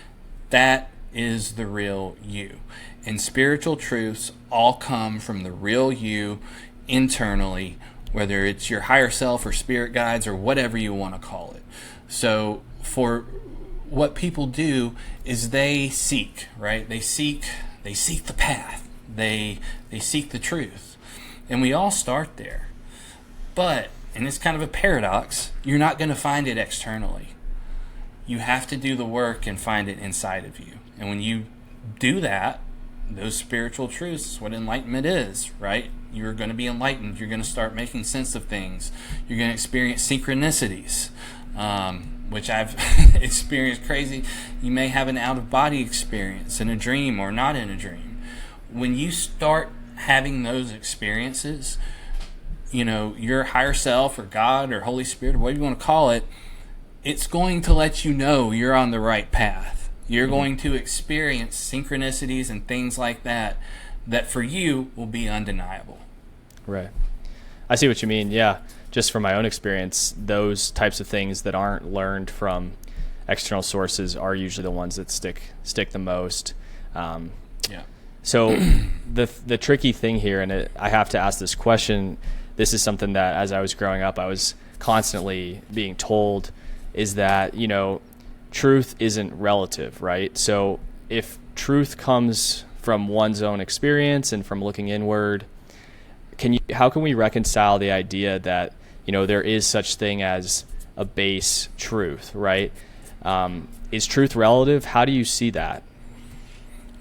that is the real you. And spiritual truths all come from the real you internally, whether it's your higher self or spirit guides or whatever you want to call it. So for what people do is they seek, right? They seek the path. They seek the truth. And we all start there. But, and it's kind of a paradox, you're not going to find it externally. You have to do the work and find it inside of you. And when you do that, those spiritual truths, what enlightenment is, right? You're going to be enlightened. You're going to start making sense of things. You're going to experience synchronicities, which I've experienced crazy. You may have an out-of-body experience in a dream or not in a dream. When you start having those experiences, you know, your higher self or God or Holy Spirit or whatever you want to call it, it's going to let you know you're on the right path. You're going to experience synchronicities and things like that for you will be undeniable. Right. I see what you mean. Yeah. Just from my own experience, those types of things that aren't learned from external sources are usually the ones that stick the most. Yeah. So the tricky thing here, and I have to ask this question, this is something that as I was growing up, I was constantly being told, is that, you know, truth isn't relative, right? So if truth comes from one's own experience and from looking inward, how can we reconcile the idea that, you know, there is such thing as a base truth, right? Is truth relative? How do you see that?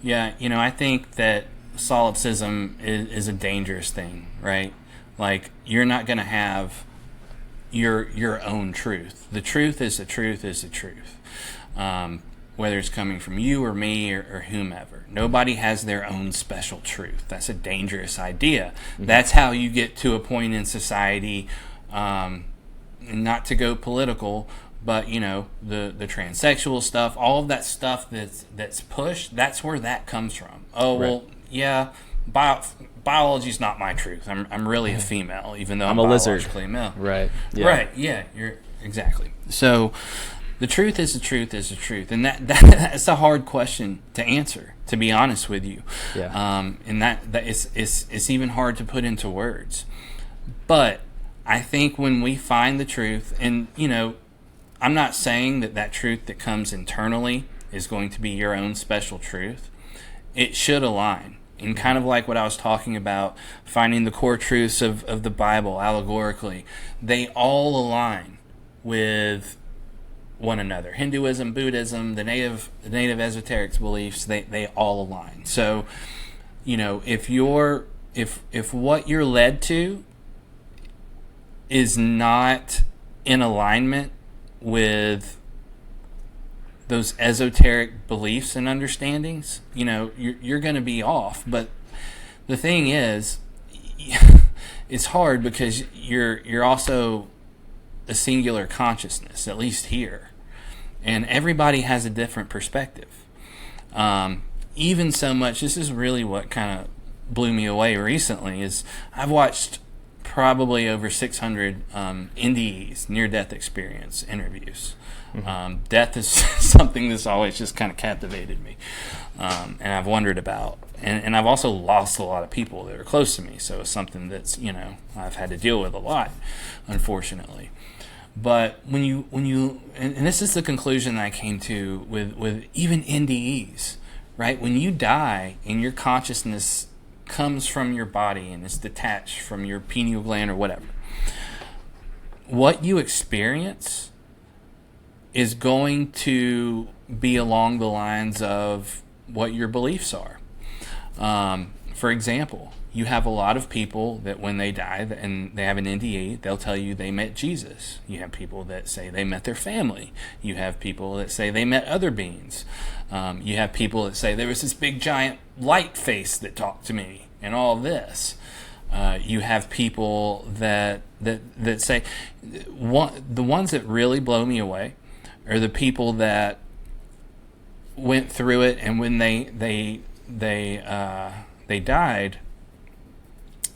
Yeah, you know, I think that solipsism is a dangerous thing, right? Like, you're not going to have your own truth. The truth is the truth is the truth. Whether it's coming from you or me or whomever. Nobody has their own special truth. That's a dangerous idea. Mm-hmm. That's how you get to a point in society, not to go political, but, you know, the transsexual stuff, all of that stuff that's pushed, that's where that comes from. Oh, right. Well, yeah, biology's not my truth. I'm really a female, even though I'm a lizard. Male. Right. Yeah. Right. Yeah. You're exactly. So the truth is the truth is the truth, and that's a hard question to answer, to be honest with you. Yeah. And that it's even hard to put into words. But I think when we find the truth, and, you know, I'm not saying that truth that comes internally is going to be your own special truth. It should align. And kind of like what I was talking about, finding the core truths of the Bible allegorically, they all align with one another. Hinduism, Buddhism, the native esoterics beliefs, they all align. So, you know, if what you're led to is not in alignment with those esoteric beliefs and understandings, you know, you're going to be off. But the thing is, it's hard because you're also a singular consciousness, at least here, and everybody has a different perspective. Even so much, this is really what kind of blew me away recently, is I've watched probably over 600 NDEs, near-death experience interviews. Mm-hmm. Death is something that's always just kind of captivated me, and I've wondered about. And I've also lost a lot of people that are close to me, so it's something that's, you know, I've had to deal with a lot, unfortunately. But when you and this is the conclusion that I came to with even NDEs, right? When you die and your consciousness comes from your body and is detached from your pineal gland or whatever, what you experience is going to be along the lines of what your beliefs are. For example, you have a lot of people that when they die and they have an NDE, they'll tell you they met Jesus. You have people that say they met their family. You have people that say they met other beings. You have people that say there was this big giant light face that talked to me and all of this. You have people that say, the ones that really blow me away are the people that went through it, and when they died,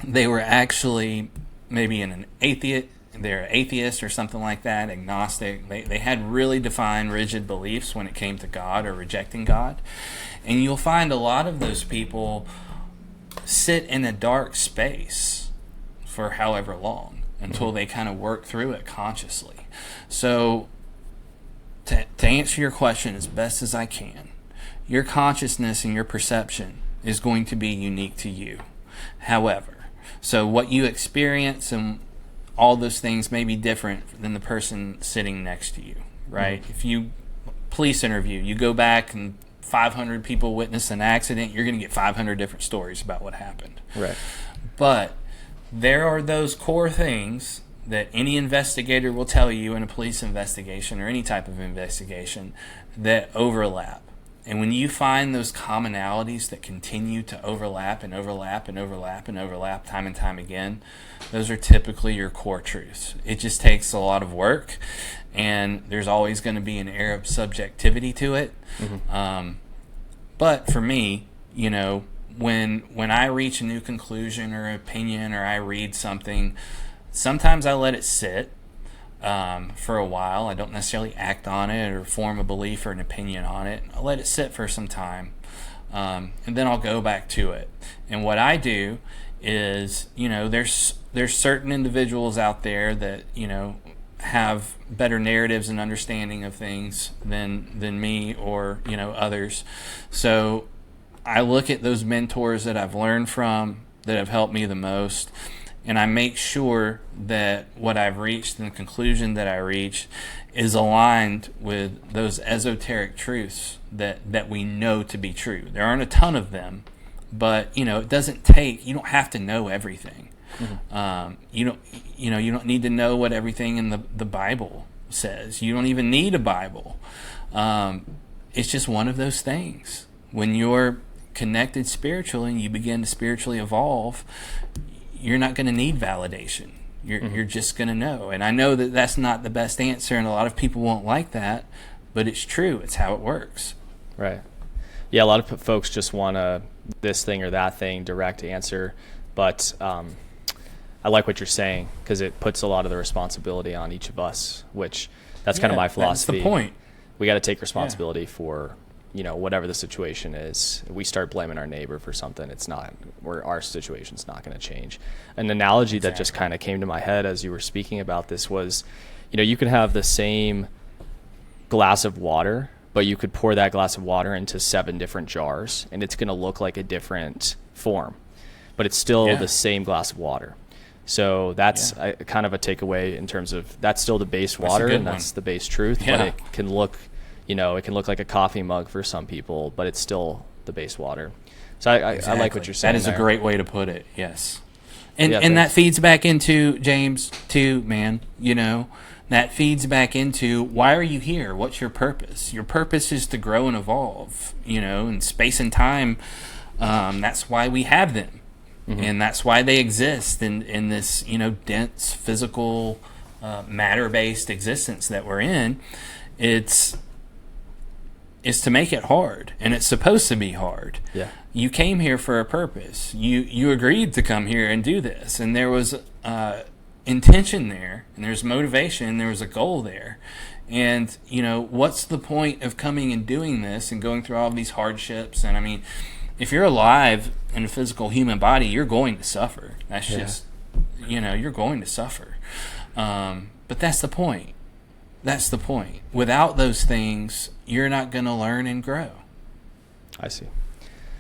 they were actually maybe in an they're atheist or something like that, agnostic. They had really defined, rigid beliefs when it came to God or rejecting God. And you'll find a lot of those people sit in a dark space for however long until they kind of work through it consciously. So to answer your question as best as I can, your consciousness and your perception is going to be unique to you. However, so what you experience and all those things may be different than the person sitting next to you, right? If you police interview, you go back and 500 people witness an accident, you're going to get 500 different stories about what happened. Right. But there are those core things that any investigator will tell you in a police investigation or any type of investigation that overlap. And when you find those commonalities that continue to overlap and overlap and overlap and overlap time and time again, those are typically your core truths. It just takes a lot of work, and there's always going to be an air of subjectivity to it. But for me, you know, when I reach a new conclusion or opinion, or I read something, sometimes I let it sit for a while. I don't necessarily act on it or form a belief or an opinion on it. I'll let it sit for some time, and then I'll go back to it. And what I do is, you know, there's certain individuals out there that, you know, have better narratives and understanding of things than me or, you know, others. So I look at those mentors that I've learned from, that have helped me the most, and I make sure that what I've reached and the conclusion that I reached is aligned with those esoteric truths that we know to be true. There aren't a ton of them, but, you know, it doesn't take, you don't have to know everything. You don't need to know what everything in the Bible says. You don't even need a Bible. It's just one of those things. When you're connected spiritually and you begin to spiritually evolve, you're not going to need validation. You're just going to know. And I know that that's not the best answer, and a lot of people won't like that, but it's true. It's how it works. Right. Yeah, a lot of folks just want a this thing or that thing direct answer, but I like what you're saying, because it puts a lot of the responsibility on each of us, which that's kind of my philosophy. That's the point. We got to take responsibility for, you know, whatever the situation is. If we start blaming our neighbor for something, it's not, our situation's not going to change. An analogy that just kind of came to my head as you were speaking about this was, you know, you could have the same glass of water, but you could pour that glass of water into 7 different jars, and it's going to look like a different form, but it's still the same glass of water. So that's kind of a takeaway in terms of that's still the base water, and that's the base truth, but it can look, you know, it can look like a coffee mug for some people, but it's still the base water. So I like what you're saying. That is a great way to put it. Yes. And that feeds back into, James, too, man, you know, that feeds back into, why are you here? What's your purpose? Your purpose is to grow and evolve, you know, and space and time. That's why we have them. And that's why they exist in this, you know, dense physical matter-based existence that we're in. It's to make it hard, and it's supposed to be hard. Yeah. You came here for a purpose. You agreed to come here and do this, and there was intention there, and there's motivation, and there was a goal there. And, you know, what's the point of coming and doing this and going through all of these hardships? And I mean, if you're alive in a physical human body, you're going to suffer. That's just, you know, you're going to suffer. But that's the point. That's the point. Without those things, you're not going to learn and grow. I see.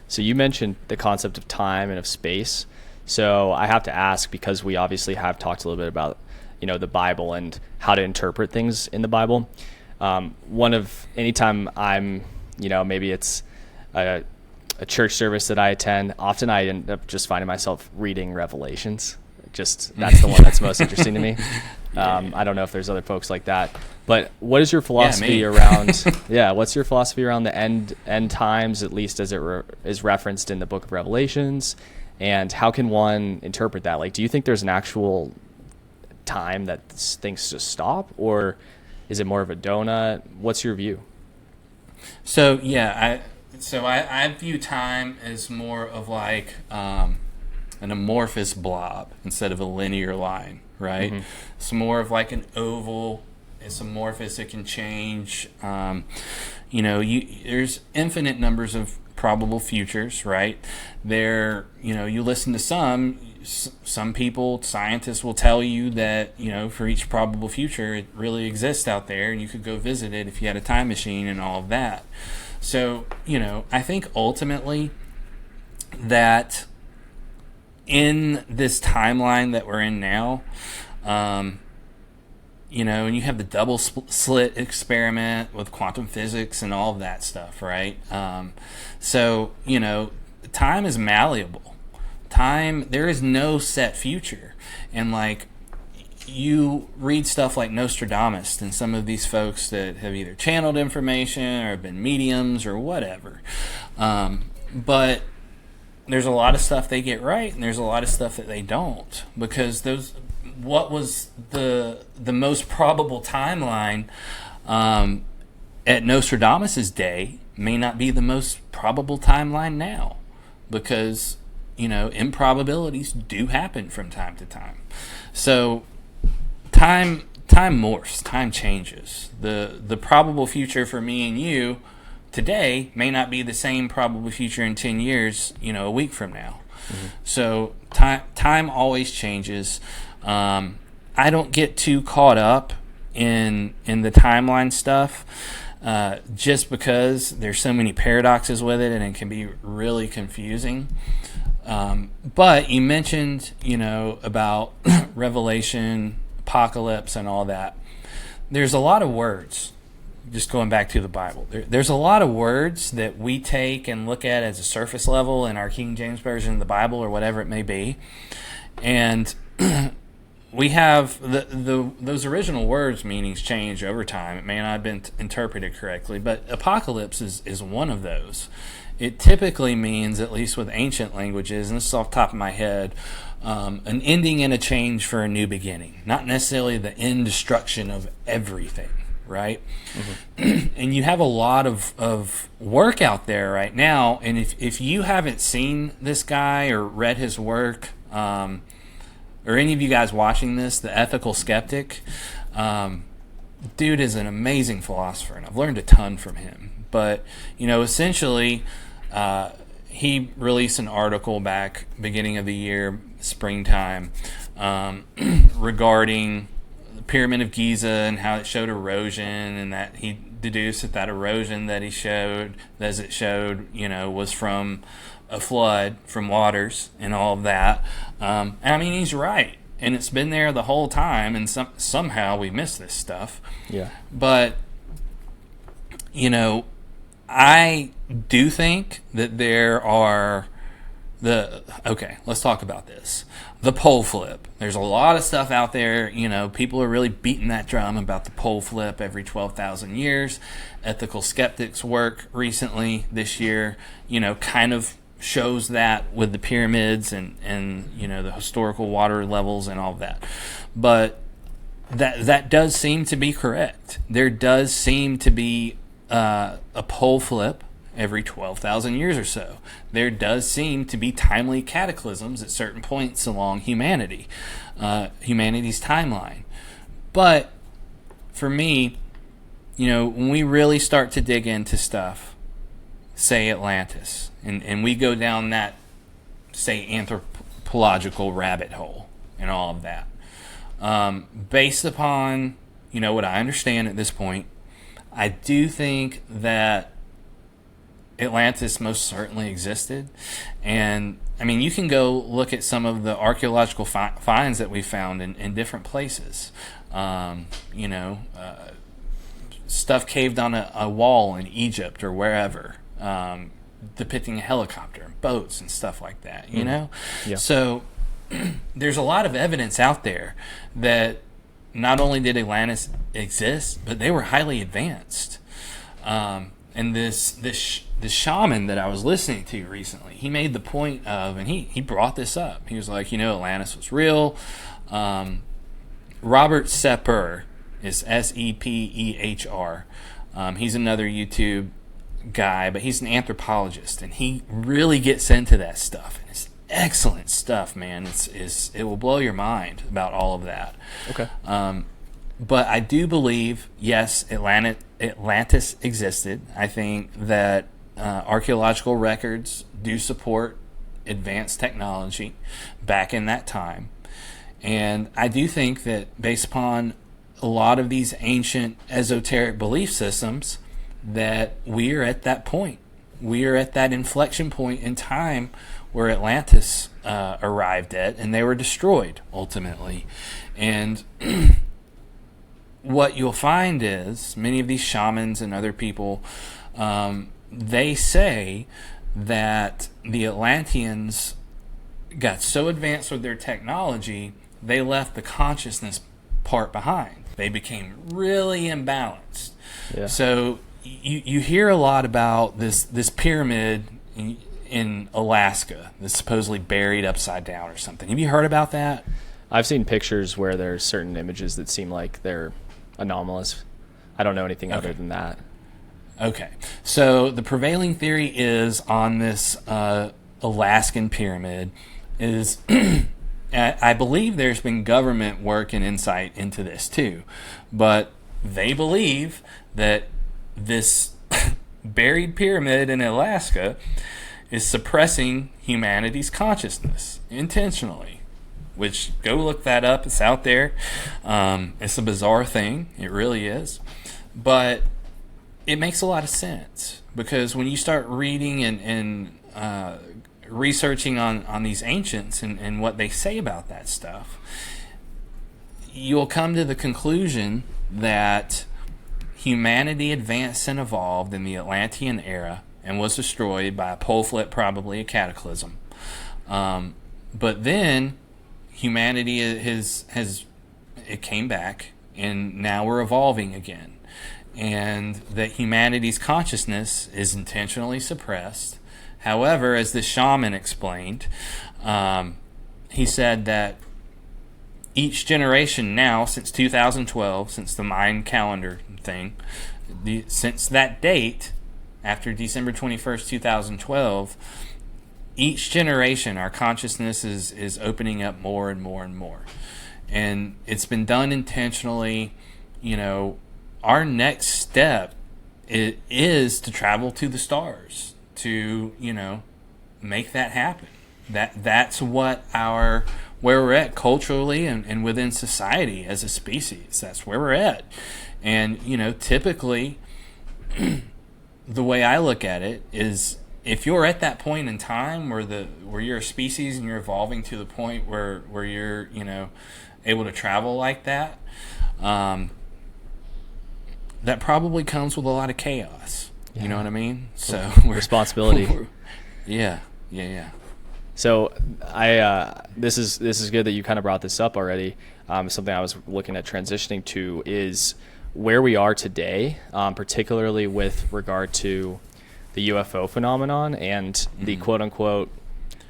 So you mentioned the concept of time and of space. So I have to ask, because we obviously have talked a little bit about, you know, the Bible and how to interpret things in the Bible. Anytime I'm, you know, maybe it's a church service that I attend, often I end up just finding myself reading Revelations. Just that's the one that's most interesting to me. I don't know if there's other folks like that, but what is your philosophy around? What's your philosophy around the end times, at least as it is referenced in the Book of Revelations, and how can one interpret that? Like, do you think there's an actual time that things just stop, or is it more of a donut? What's your view? So I view time as more of like an amorphous blob instead of a linear line, right? It's more of like an oval. It's amorphous. It can change. There's infinite numbers of probable futures, right? You listen to some people, scientists will tell you that, for each probable future, it really exists out there, and you could go visit it if you had a time machine and all of that. So, I think ultimately that in this timeline that we're in now, and you have the double slit experiment with quantum physics and all of that stuff, right? So, time is malleable. There is no set future. And like, you read stuff like Nostradamus and some of these folks that have either channeled information or have been mediums or whatever. But there's a lot of stuff they get right, and there's a lot of stuff that they don't, because what was the most probable timeline at Nostradamus's day may not be the most probable timeline now, because improbabilities do happen from time to time. So time morphs, time changes. The probable future for me and you today may not be the same probable future in 10 years, a week from now. So time always changes. I don't get too caught up in the timeline stuff, just because there's so many paradoxes with it and it can be really confusing. But you mentioned, about Revelation, apocalypse, and all that. There's a lot of words, just going back to the Bible. There's a lot of words that we take and look at as a surface level in our King James Version of the Bible or whatever it may be. And we have those original words' meanings change over time. It may not have been interpreted correctly, but apocalypse is one of those. It typically means, at least with ancient languages, and this is off the top of my head, an ending and a change for a new beginning. Not necessarily the end destruction of everything, right? And you have a lot of work out there right now, and if you haven't seen this guy or read his work, or any of you guys watching this, The Ethical Skeptic, dude is an amazing philosopher, and I've learned a ton from him. But, essentially, he released an article back beginning of the year, springtime, regarding the Pyramid of Giza and how it showed erosion, and that he deduced that erosion that he showed, as it showed, was from a flood, from waters and all of that. And I mean, he's right. And it's been there the whole time, and somehow we miss this stuff. Yeah. But, I do think that there are okay, let's talk about this. The pole flip. There's a lot of stuff out there, people are really beating that drum about the pole flip every 12,000 years. Ethical Skeptics' work recently this year, kind of shows that with the pyramids and the historical water levels and all of that. But that does seem to be correct. There does seem to be a pole flip every 12,000 years or so. There does seem to be timely cataclysms at certain points along humanity's timeline. But for me, when we really start to dig into stuff, say Atlantis, and we go down that, say, anthropological rabbit hole and all of that, based upon, what I understand at this point, I do think that Atlantis most certainly existed. And, I mean, you can go look at some of the archaeological finds that we found in different places. Stuff caved on a wall in Egypt or wherever, depicting a helicopter and boats and stuff like that, Yeah. So there's a lot of evidence out there that not only did Atlantis exist, but they were highly advanced. And this shaman that I was listening to recently, he made the point of, and he brought this up. He was like, Atlantis was real. Robert Sepehr is Sepehr. He's another YouTube guy, but he's an anthropologist, and he really gets into that stuff. excellent stuff, man. It will blow your mind about all of that. Okay. But I do believe, yes, Atlantis existed. I think that archaeological records do support advanced technology back in that time. And I do think that based upon a lot of these ancient esoteric belief systems, that we are at that point. We are at that inflection point in time where Atlantis arrived at, and they were destroyed ultimately. And what you'll find is many of these shamans and other people, they say that the Atlanteans got so advanced with their technology, they left the consciousness part behind. They became really imbalanced. Yeah. So you hear a lot about this pyramid in Alaska that's supposedly buried upside down or something. Have you heard about that? I've seen pictures where there's certain images that seem like they're anomalous. I don't know anything other than that. Okay. So the prevailing theory is on this Alaskan pyramid is I believe there's been government work and insight into this too, but they believe that this buried pyramid in Alaska is suppressing humanity's consciousness intentionally, which, go look that up. It's out there. It's a bizarre thing. It really is. But it makes a lot of sense, because when you start reading and researching on these ancients and what they say about that stuff, you'll come to the conclusion that humanity advanced and evolved in the Atlantean era and was destroyed by a pole flip, probably a cataclysm. But then humanity has it came back, and now we're evolving again. And that humanity's consciousness is intentionally suppressed. However, as the shaman explained, he said that each generation now, since 2012, since the Mayan calendar thing, since that date, after December 21st, 2012, each generation, our consciousness is opening up more and more and more. And it's been done intentionally. You know, our next step is to travel to the stars, to, you know, make that happen. That's what where we're at culturally and within society as a species. That's where we're at. And, you know, typically the way I look at it is, if you're at that point in time where you're a species and you're evolving to the point where you're, you know, able to travel like that, that probably comes with a lot of chaos. Yeah. You know what I mean? So responsibility. Yeah. So this is good that you kind of brought this up already. Something I was looking at transitioning to is where we are today, particularly with regard to the UFO phenomenon and the quote unquote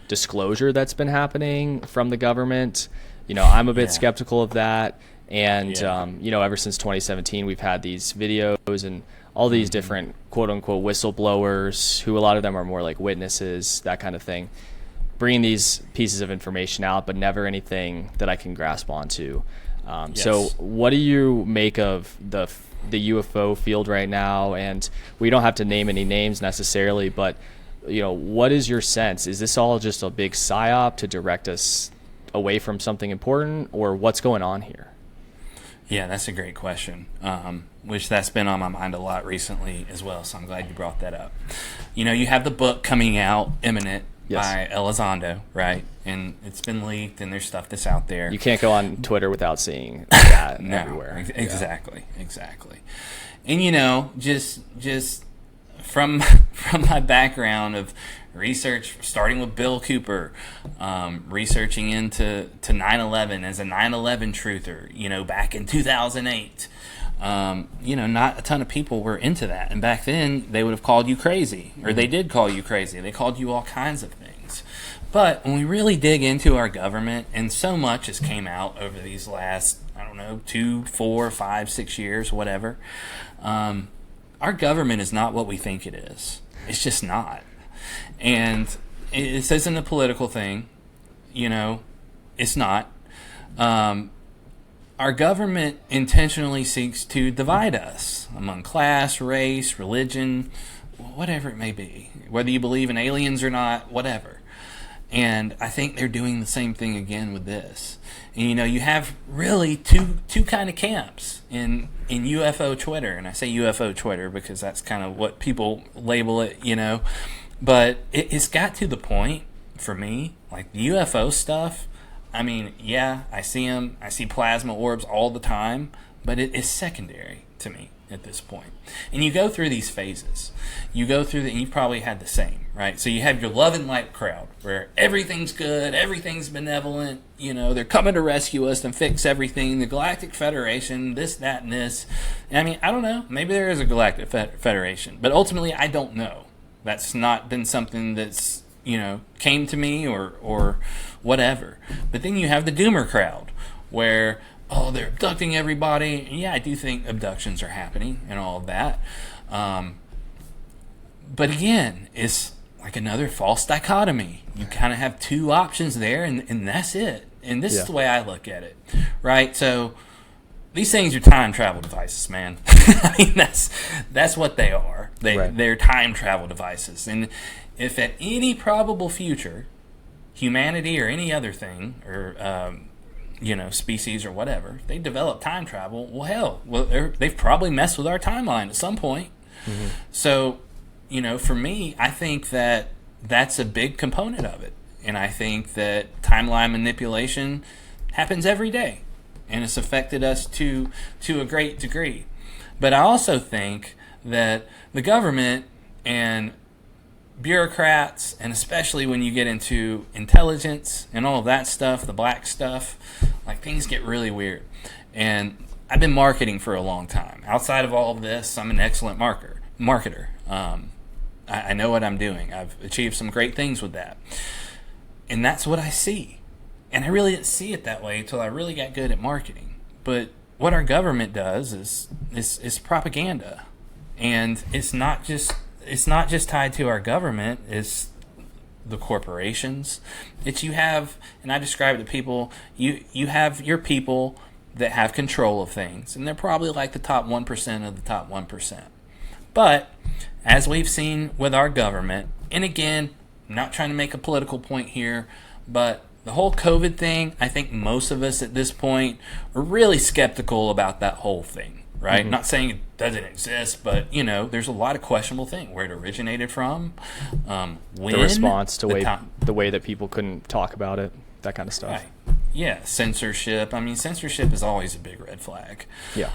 disclosure that's been happening from the government. You know, I'm a bit skeptical of that. And, you know, ever since 2017, we've had these videos and all these different quote unquote whistleblowers, who a lot of them are more like witnesses, that kind of thing, bringing these pieces of information out, but never anything that I can grasp onto. So what do you make of the UFO field right now? And we don't have to name any names necessarily, but, you know, what is your sense? Is this all just a big psyop to direct us away from something important, or what's going on here? Yeah, that's a great question, which that's been on my mind a lot recently as well, so I'm glad you brought that up. You know, you have the book coming out imminent by Elizondo, right? And it's been leaked, and there's stuff that's out there. You can't go on Twitter without seeing that everywhere. Exactly. And, you know, just from my background of research, starting with Bill Cooper, researching into 9/11 as a 9/11 truther, you know, back in 2008. You know, not a ton of people were into that. And back then, they would have called you crazy, or they did call you crazy. They called you all kinds of things. But when we really dig into our government, and so much has came out over these last, 2, 4, 5, 6 years, whatever, our government is not what we think it is. It's just not. And this isn't a political thing. It's not. Our government intentionally seeks to divide us among class, race, religion, whatever it may be. Whether you believe in aliens or not, whatever. And I think they're doing the same thing again with this. And you have really two kind of camps in UFO Twitter. And I say UFO Twitter because that's kind of what people label it, But it's got to the point, for me, like the UFO stuff, I mean, yeah, I see them. I see plasma orbs all the time, but it is secondary to me at this point. And you go through these phases. You go through and you probably had the same, right? So you have your love and light crowd where everything's good, everything's benevolent, they're coming to rescue us and fix everything. The Galactic Federation, this, that, and this. And I mean, I don't know. Maybe there is a Galactic Federation, but ultimately I don't know. That's not been something that's, came to me or whatever. But then you have the doomer crowd where, they're abducting everybody. And yeah, I do think abductions are happening and all of that. But again, it's like another false dichotomy. You kind of have two options there, and that's it. And this is the way I look at it, right? So these things are time travel devices, man. I mean, that's what they are. They're time travel devices. And if at any probable future, humanity or any other thing, or species or whatever, they develop time travel, they've probably messed with our timeline at some point. Mm-hmm. So, for me, I think that that's a big component of it. And I think that timeline manipulation happens every day. And it's affected us to a great degree. But I also think that the government and bureaucrats, and especially when you get into intelligence and all of that stuff, the black stuff, like things get really weird. And I've been marketing for a long time. Outside of all of this, I'm an excellent marketer. I know what I'm doing. I've achieved some great things with that. And that's what I see. And I really didn't see it that way until I really got good at marketing. But what our government does is propaganda. And it's not just tied to our government. It's the corporations. It's you have, and I describe it to people, you have your people that have control of things. And they're probably like the top 1% of the top 1%. But as we've seen with our government, and again, I'm not trying to make a political point here, but the whole COVID thing, I think most of us at this point are really skeptical about that whole thing, right? Mm-hmm. Not saying it doesn't exist, but, there's a lot of questionable things. Where it originated from, when. The response to the way that people couldn't talk about it, that kind of stuff. Right. Yeah, censorship. I mean, censorship is always a big red flag. Yeah.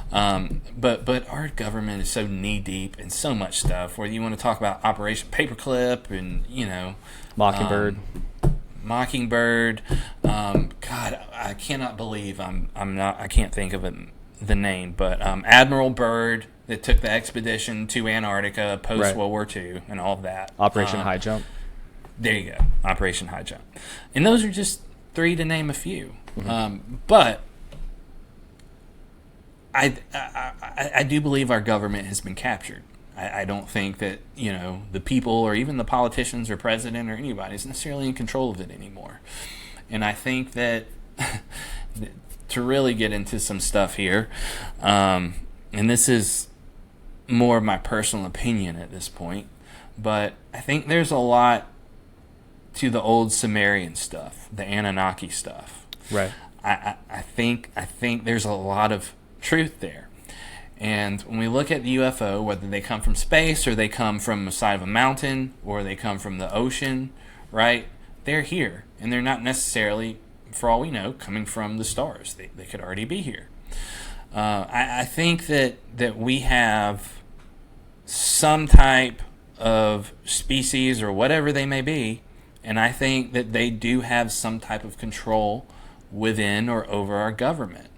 But our government is so knee-deep in so much stuff, whether you want to talk about Operation Paperclip and, Mockingbird. God, I cannot believe I can't think of the name, but Admiral Byrd that took the expedition to Antarctica post World War II and all of that. Operation High Jump. There you go, Operation High Jump. And those are just three to name a few. Mm-hmm. But I do believe our government has been captured. I don't think that, the people or even the politicians or president or anybody is necessarily in control of it anymore. And I think that to really get into some stuff here, and this is more of my personal opinion at this point, but I think there's a lot to the old Sumerian stuff, the Anunnaki stuff. Right. I think there's a lot of truth there. And when we look at the UFO, whether they come from space or they come from the side of a mountain or they come from the ocean, right? They're here. And they're not necessarily, for all we know, coming from the stars. They could already be here. I think that we have some type of species or whatever they may be, and I think that they do have some type of control within or over our government.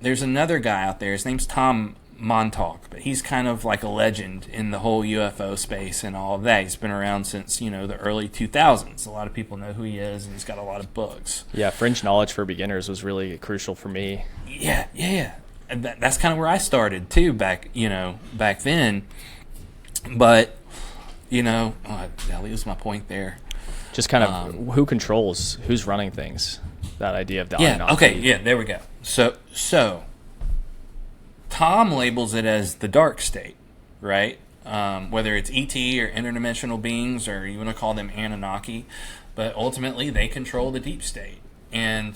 There's another guy out there. His name's Tom Montauk, but he's kind of like a legend in the whole UFO space and all of that. He's been around since, the early 2000s. A lot of people know who he is, and he's got a lot of books. Yeah, fringe knowledge for beginners was really crucial for me. Yeah. And that's kind of where I started, too, back then. But That leaves my point there. Just kind of who controls, who's running things, that idea of the Anunnaki. Okay, yeah, there we go. So Tom labels it as the dark state, right? Whether it's ET or interdimensional beings, or you want to call them Anunnaki, but ultimately they control the deep state. And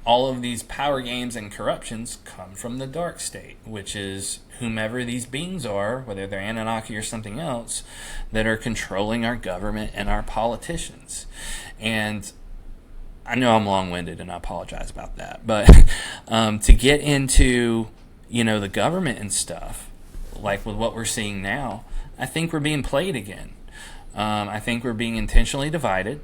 all of these power games and corruptions come from the dark state, which is whomever these beings are, whether they're Anunnaki or something else, that are controlling our government and our politicians. And I know I'm long-winded, and I apologize about that, but to get into, the government and stuff, like with what we're seeing now, I think we're being played again. I think we're being intentionally divided.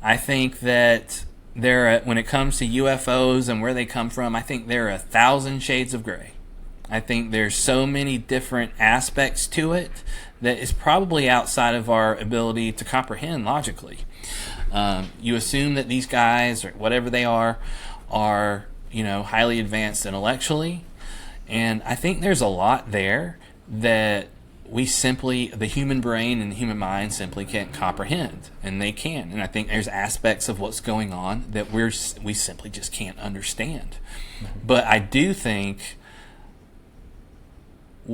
I think that when it comes to UFOs and where they come from, I think there are 1,000 shades of gray. I think there's so many different aspects to it that is probably outside of our ability to comprehend logically. You assume that these guys, or whatever they are highly advanced intellectually, and I think there's a lot there that the human brain and the human mind simply can't comprehend, and they can. And I think there's aspects of what's going on that we simply just can't understand. Mm-hmm. But I do think,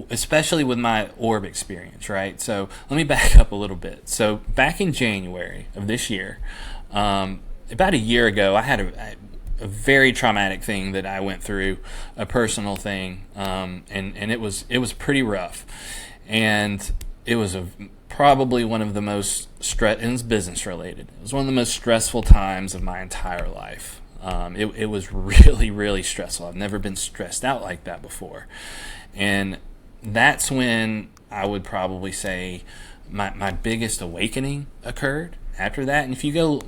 especially with my orb experience, right? So let me back up a little bit. So back in January of this year, about a year ago, I had a very traumatic thing that I went through, a personal thing, and it was pretty rough. And it was probably one of the most and it's business related. It was one of the most stressful times of my entire life. It was really, really stressful. I've never been stressed out like that before. And that's when I would probably say my biggest awakening occurred after that. And if you go,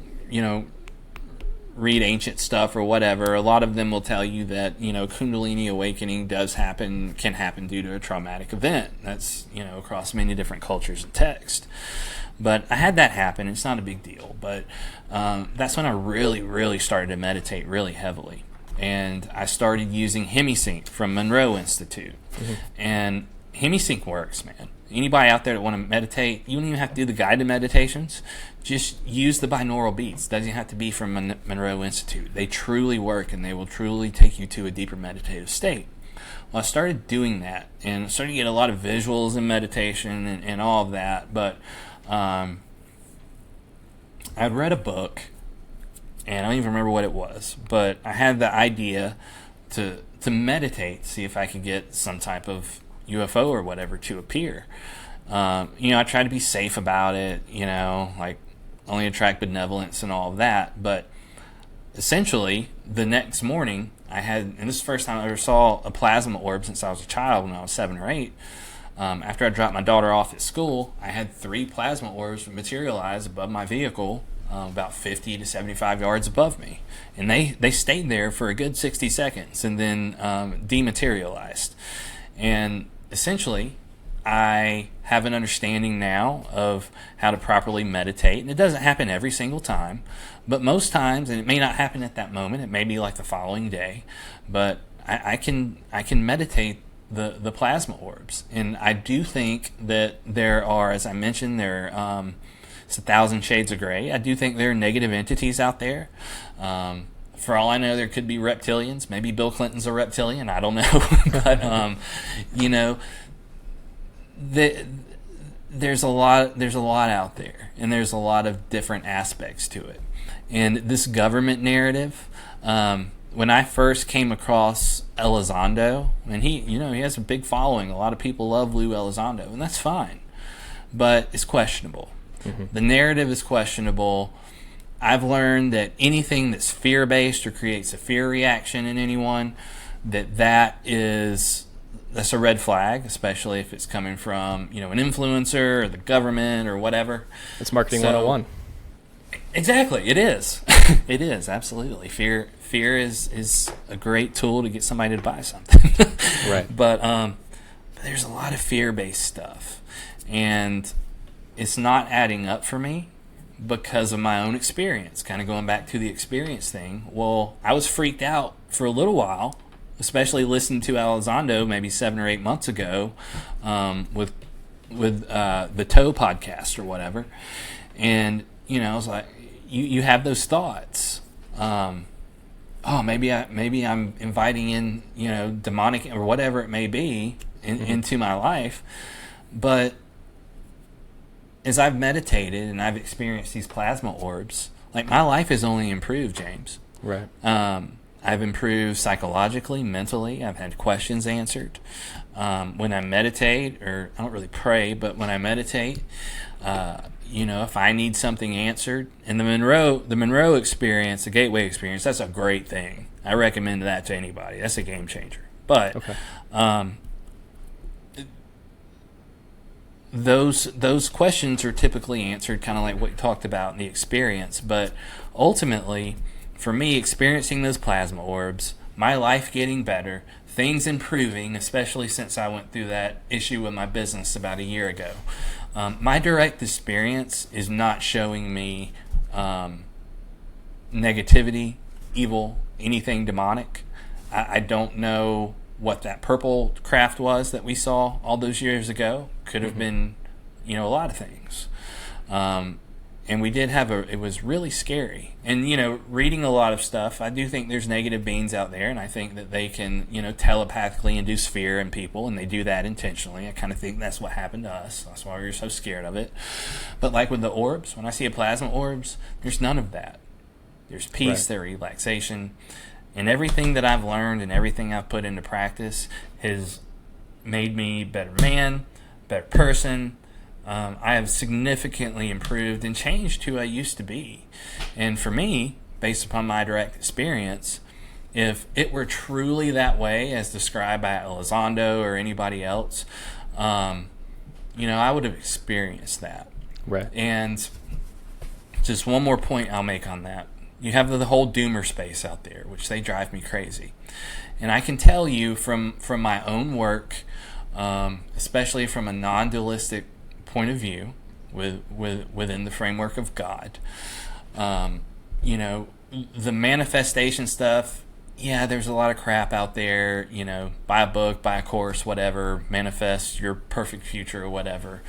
read ancient stuff or whatever, a lot of them will tell you that, Kundalini awakening can happen due to a traumatic event. That's, across many different cultures and texts. But I had that happen. It's not a big deal. But that's when I really, really started to meditate really heavily. And I started using HemiSync from Monroe Institute. Mm-hmm. And HemiSync works, man. Anybody out there that want to meditate, you don't even have to do the guided meditations. Just use the binaural beats. Doesn't have to be from Monroe Institute. They truly work, and they will truly take you to a deeper meditative state. Well, I started doing that, and I started to get a lot of visuals in meditation and all of that. But I'd read a book, and I don't even remember what it was, but I had the idea to meditate, see if I could get some type of UFO or whatever to appear. I try to be safe about it, like only attract benevolence and all of that. But essentially, the next morning, and this is the first time I ever saw a plasma orb since I was a child when I was 7 or 8. After I dropped my daughter off at school, I had 3 plasma orbs materialize above my vehicle, about 50 to 75 yards above me. And they stayed there for a good 60 seconds and then dematerialized. And essentially, I have an understanding now of how to properly meditate. And it doesn't happen every single time, but most times, and it may not happen at that moment, it may be like the following day, but I can meditate the plasma orbs. And I do think that there are, as I mentioned, it's 1,000 shades of gray. I do think there are negative entities out there. For all I know, there could be reptilians. Maybe Bill Clinton's a reptilian. I don't know. But there's a lot out there, and there's a lot of different aspects to it. And this government narrative, when I first came across Elizondo, and he has a big following. A lot of people love Lou Elizondo, and that's fine. But it's questionable. Mm-hmm. The narrative is questionable. I've learned that anything that's fear-based or creates a fear reaction in anyone, that's a red flag, especially if it's coming from, an influencer or the government or whatever. It's marketing 101. Exactly, it is. It is, absolutely. Fear is a great tool to get somebody to buy something. Right. But there's a lot of fear-based stuff, and it's not adding up for me because of my own experience. Kind of going back to the experience thing. Well, I was freaked out for a little while, especially listening to Elizondo maybe 7 or 8 months ago, with the Toe podcast or whatever, and I was like, you have those thoughts. Oh, maybe I'm inviting in demonic or whatever it may be into my life, but as I've meditated and I've experienced these plasma orbs, like my life has only improved, James. Right. I've improved psychologically, mentally. I've had questions answered. When I meditate, or I don't really pray, but when I meditate, if I need something answered, and the Monroe experience, the Gateway experience, that's a great thing. I recommend that to anybody. That's a game changer. But Okay. Those questions are typically answered kind of like what you talked about in the experience. But ultimately, for me, experiencing those plasma orbs, my life getting better, things improving, especially since I went through that issue with my business about a year ago. My direct experience is not showing me negativity, evil, anything demonic. I don't know what that purple craft was that we saw all those years ago. Could have been, a lot of things. And we did have it was really scary. And, reading a lot of stuff, I do think there's negative beings out there, and I think that they can, telepathically induce fear in people, and they do that intentionally. I kind of think that's what happened to us. That's why we were so scared of it. But like with the orbs, when I see a plasma orbs, there's none of that. There's peace, Right. there's relaxation, and everything that I've learned and everything I've put into practice has made me a better man, better person. I have significantly improved and changed who I used to be. And for me, based upon my direct experience, if it were truly that way as described by Elizondo or anybody else, I would have experienced that. Right. And just one more point I'll make on that. You have the whole doomer space out there, which they drive me crazy. And I can tell you from my own work, especially from a non-dualistic point of view within the framework of God, the manifestation stuff, there's a lot of crap out there, buy a book, buy a course, whatever, manifest your perfect future or whatever.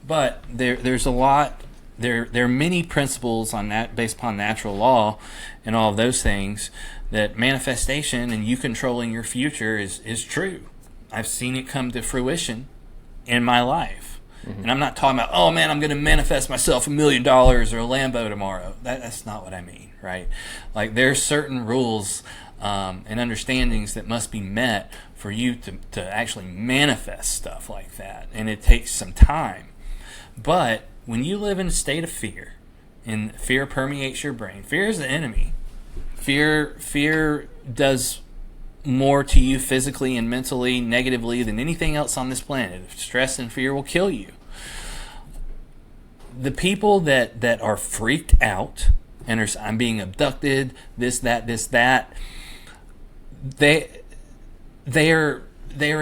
But there's a lot. There are many principles on that based upon natural law and all of those things that manifestation and you controlling your future is true. I've seen it come to fruition in my life. And I'm not talking about, oh man, I'm going to manifest myself $1 million or a Lambo tomorrow. That's not what I mean, right? Like there's certain rules and understandings that must be met for you to actually manifest stuff like that. And it takes some time. But when you live in a state of fear, and fear permeates your brain, fear is the enemy. Fear does more to you physically and mentally negatively than anything else on this planet. Stress and fear will kill you. The people that are freaked out and are, I'm being abducted, this, that, they are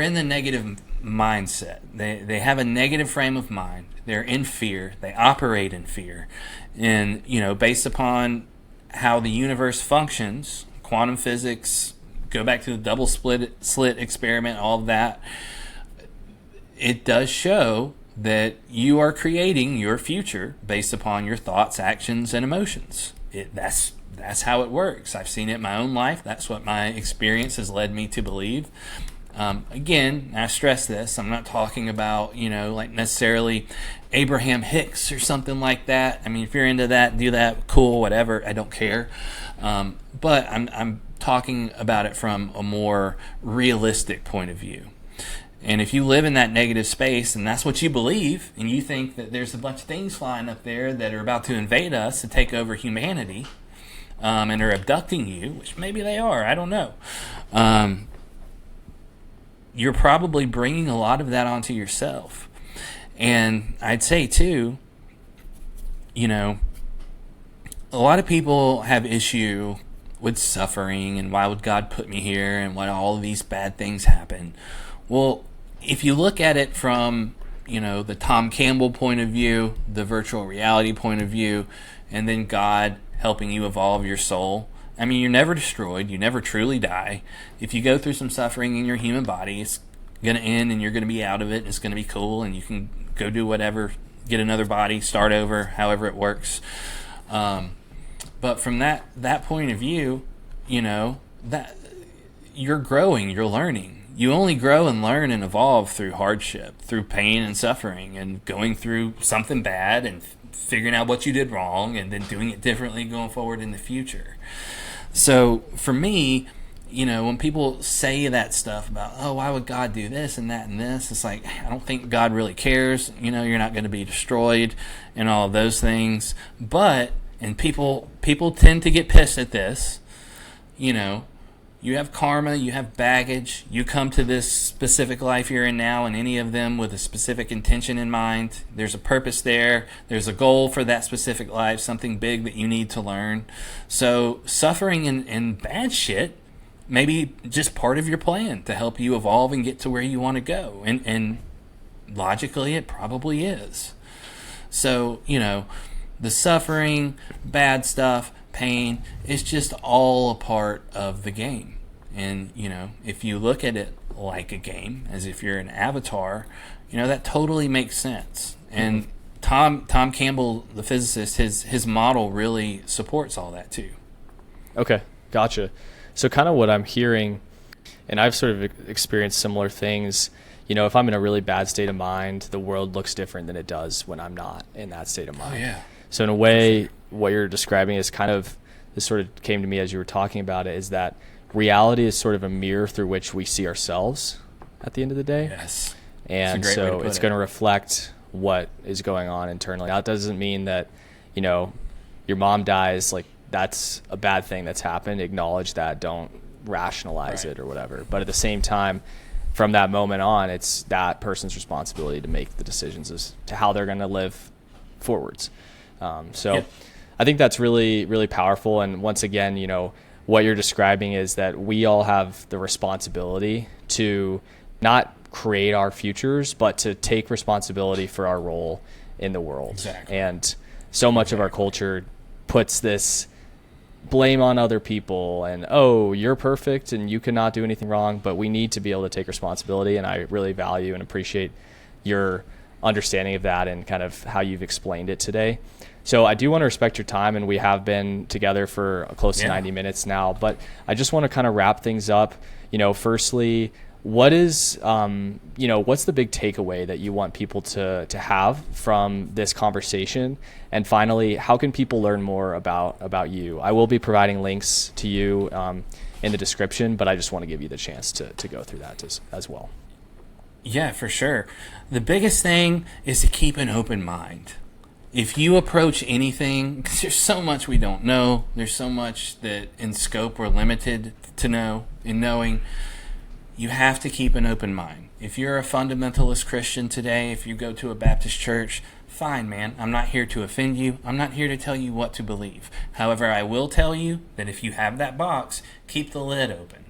in the negative mindset. They have a negative frame of mind. They're in fear. They operate in fear. And, based upon how the universe functions, quantum physics, go back to the double slit experiment, all of that, it does show that you are creating your future based upon your thoughts, actions, and emotions. That's how it works. I've seen it in my own life. That's what my experience has led me to believe. Again, I stress this. I'm not talking about, like necessarily Abraham Hicks or something like that. I mean, if you're into that, do that, cool, whatever. I don't care. But I'm talking about it from a more realistic point of view. And if you live in that negative space and that's what you believe, and you think that there's a bunch of things flying up there that are about to invade us and take over humanity, and are abducting you, which maybe they are, I don't know. You're probably bringing a lot of that onto yourself. And I'd say too, a lot of people have issue with suffering and why would God put me here and why all of these bad things happen. Well, if you look at it from, the Tom Campbell point of view, the virtual reality point of view, and then God helping you evolve your soul, you're never destroyed. You never truly die. If you go through some suffering in your human body, it's going to end and you're going to be out of it and it's going to be cool and you can go do whatever, get another body, start over, however it works. But from that point of view, that you're growing, you're learning. You only grow and learn and evolve through hardship, through pain and suffering, and going through something bad and figuring out what you did wrong and then doing it differently going forward in the future. So for me, when people say that stuff about, oh, why would God do this and that and this? It's like, I don't think God really cares. You're not going to be destroyed and all of those things. And people tend to get pissed at this. You have karma, you have baggage, you come to this specific life you're in now, and any of them with a specific intention in mind. There's a purpose there. There's a goal for that specific life, something big that you need to learn. So suffering and bad shit may be just part of your plan to help you evolve and get to where you want to go. And logically, it probably is. So, the suffering, bad stuff, pain is just all a part of the game. And if you look at it like a game, as if you're an avatar, that totally makes sense. And Tom Campbell, the physicist, his model really supports all that too. Okay, gotcha. So kind of what I'm hearing, and I've sort of experienced similar things, if I'm in a really bad state of mind, the world looks different than it does when I'm not in that state of mind. Oh, yeah. So in a way, what you're describing is kind of, this sort of came to me as you were talking about it, is that reality is sort of a mirror through which we see ourselves at the end of the day. Yes. And so it's going to reflect what is going on internally. That doesn't mean that, your mom dies, like that's a bad thing that's happened. Acknowledge that. Don't rationalize it or whatever. But at the same time, from that moment on, it's that person's responsibility to make the decisions as to how they're going to live forwards. I think that's really, really powerful. And once again, what you're describing is that we all have the responsibility to not create our futures, but to take responsibility for our role in the world. Exactly. And so much of our culture puts this blame on other people and, oh, you're perfect and you cannot do anything wrong, but we need to be able to take responsibility. And I really value and appreciate your understanding of that and kind of how you've explained it today. So I do want to respect your time, and we have been together for close to 90 minutes now, but I just want to kind of wrap things up. Firstly, what is, what's the big takeaway that you want people to have from this conversation? And finally, how can people learn more about you? I will be providing links to you in the description, but I just want to give you the chance to go through that as well. Yeah, for sure. The biggest thing is to keep an open mind. If you approach anything, because there's so much we don't know, there's so much that in scope we're limited to know, in knowing, you have to keep an open mind. If you're a fundamentalist Christian today, if you go to a Baptist church, fine, man. I'm not here to offend you. I'm not here to tell you what to believe. However, I will tell you that if you have that box, keep the lid open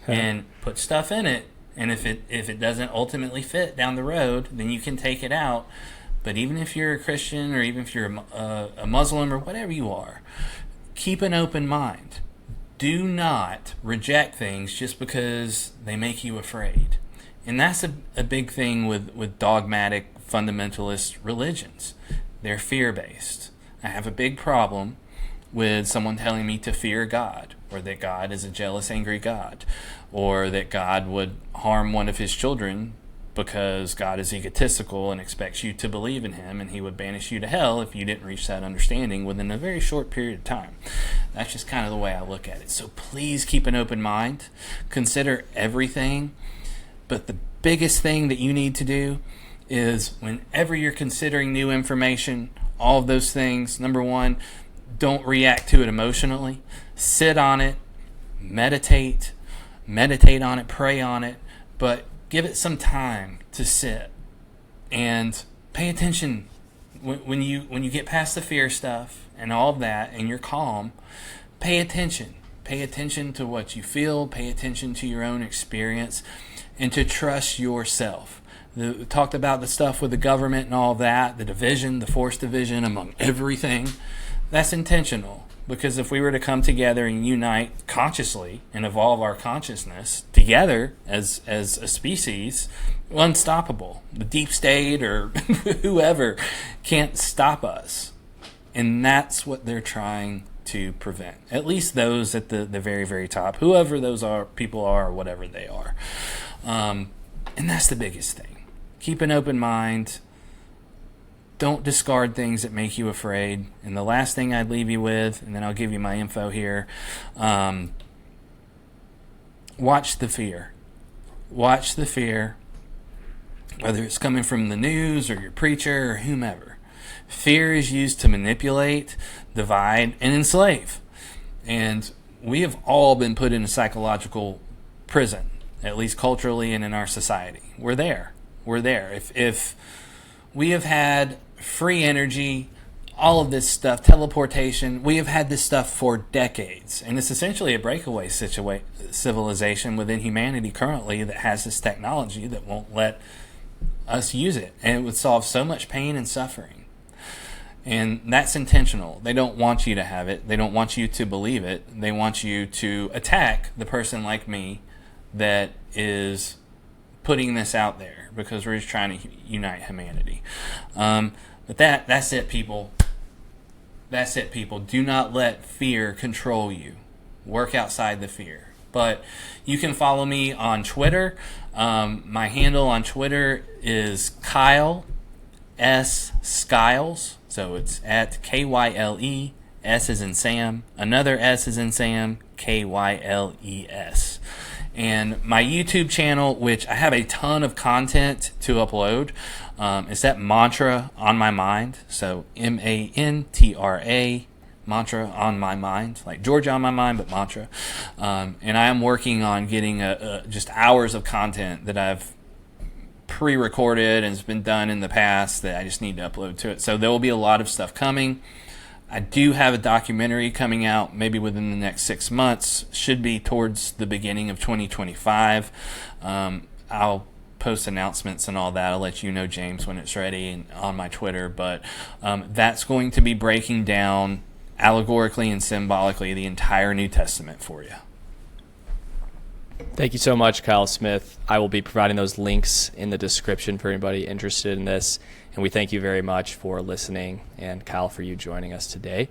and put stuff in it. And if it doesn't ultimately fit down the road, then you can take it out. But even if you're a Christian or even if you're a Muslim or whatever you are, keep an open mind. Do not reject things just because they make you afraid. And that's a big thing with dogmatic fundamentalist religions. They're fear-based. I have a big problem with someone telling me to fear God, or that God is a jealous, angry God, or that God would harm one of his children because God is egotistical and expects you to believe in him, and he would banish you to hell if you didn't reach that understanding within a very short period of time. That's just kind of the way I look at it. So please keep an open mind. Consider everything. But the biggest thing that you need to do is whenever you're considering new information, all of those things, number one, don't react to it emotionally. Sit on it, meditate on it, pray on it, but give it some time to sit and pay attention. When you get past the fear stuff and all of that and you're calm, pay attention. Pay attention to what you feel, pay attention to your own experience, and to trust yourself. We talked about the stuff with the government and all of that, the division, the forced division among everything. That's intentional. because if we were to come together and unite consciously and evolve our consciousness together as a species, unstoppable. The deep state or whoever can't stop us. And that's what they're trying to prevent. At least those at the very, very top, whoever those people are or whatever they are. And that's the biggest thing. Keep an open mind. Don't discard things that make you afraid. And the last thing I'd leave you with, and then I'll give you my info here, watch the fear. Watch the fear, whether it's coming from the news or your preacher or whomever. Fear is used to manipulate, divide, and enslave. And we have all been put in a psychological prison, at least culturally and in our society. We're there. If we have had free energy, all of this stuff, teleportation, we have had this stuff for decades. And it's essentially a breakaway civilization within humanity currently that has this technology that won't let us use it. And it would solve so much pain and suffering. And that's intentional. They don't want you to have it. They don't want you to believe it. They want you to attack the person like me that is putting this out there, because we're just trying to unite humanity. But that's it, people. That's it, people. Do not let fear control you. Work outside the fear. But you can follow me on Twitter. My handle on Twitter is Kyle S. Skiles. So it's at KYLE, S as in Sam, another S as in Sam, KYLES. And my YouTube channel, which I have a ton of content to upload, is that Mantra on My Mind. So MANTRA, Mantra on My Mind, like Georgia on my mind, but Mantra. And I am working on getting just hours of content that I've pre-recorded and has been done in the past that I just need to upload to it. So there will be a lot of stuff coming. I do have a documentary coming out maybe within the next 6 months. Should be towards the beginning of 2025. I'll post announcements and all that. I'll let you know, James, when it's ready and on my Twitter. But that's going to be breaking down allegorically and symbolically the entire New Testament for you. Thank you so much, Kyle Smith. I will be providing those links in the description for anybody interested in this. And we thank you very much for listening, and Kyle, for you joining us today.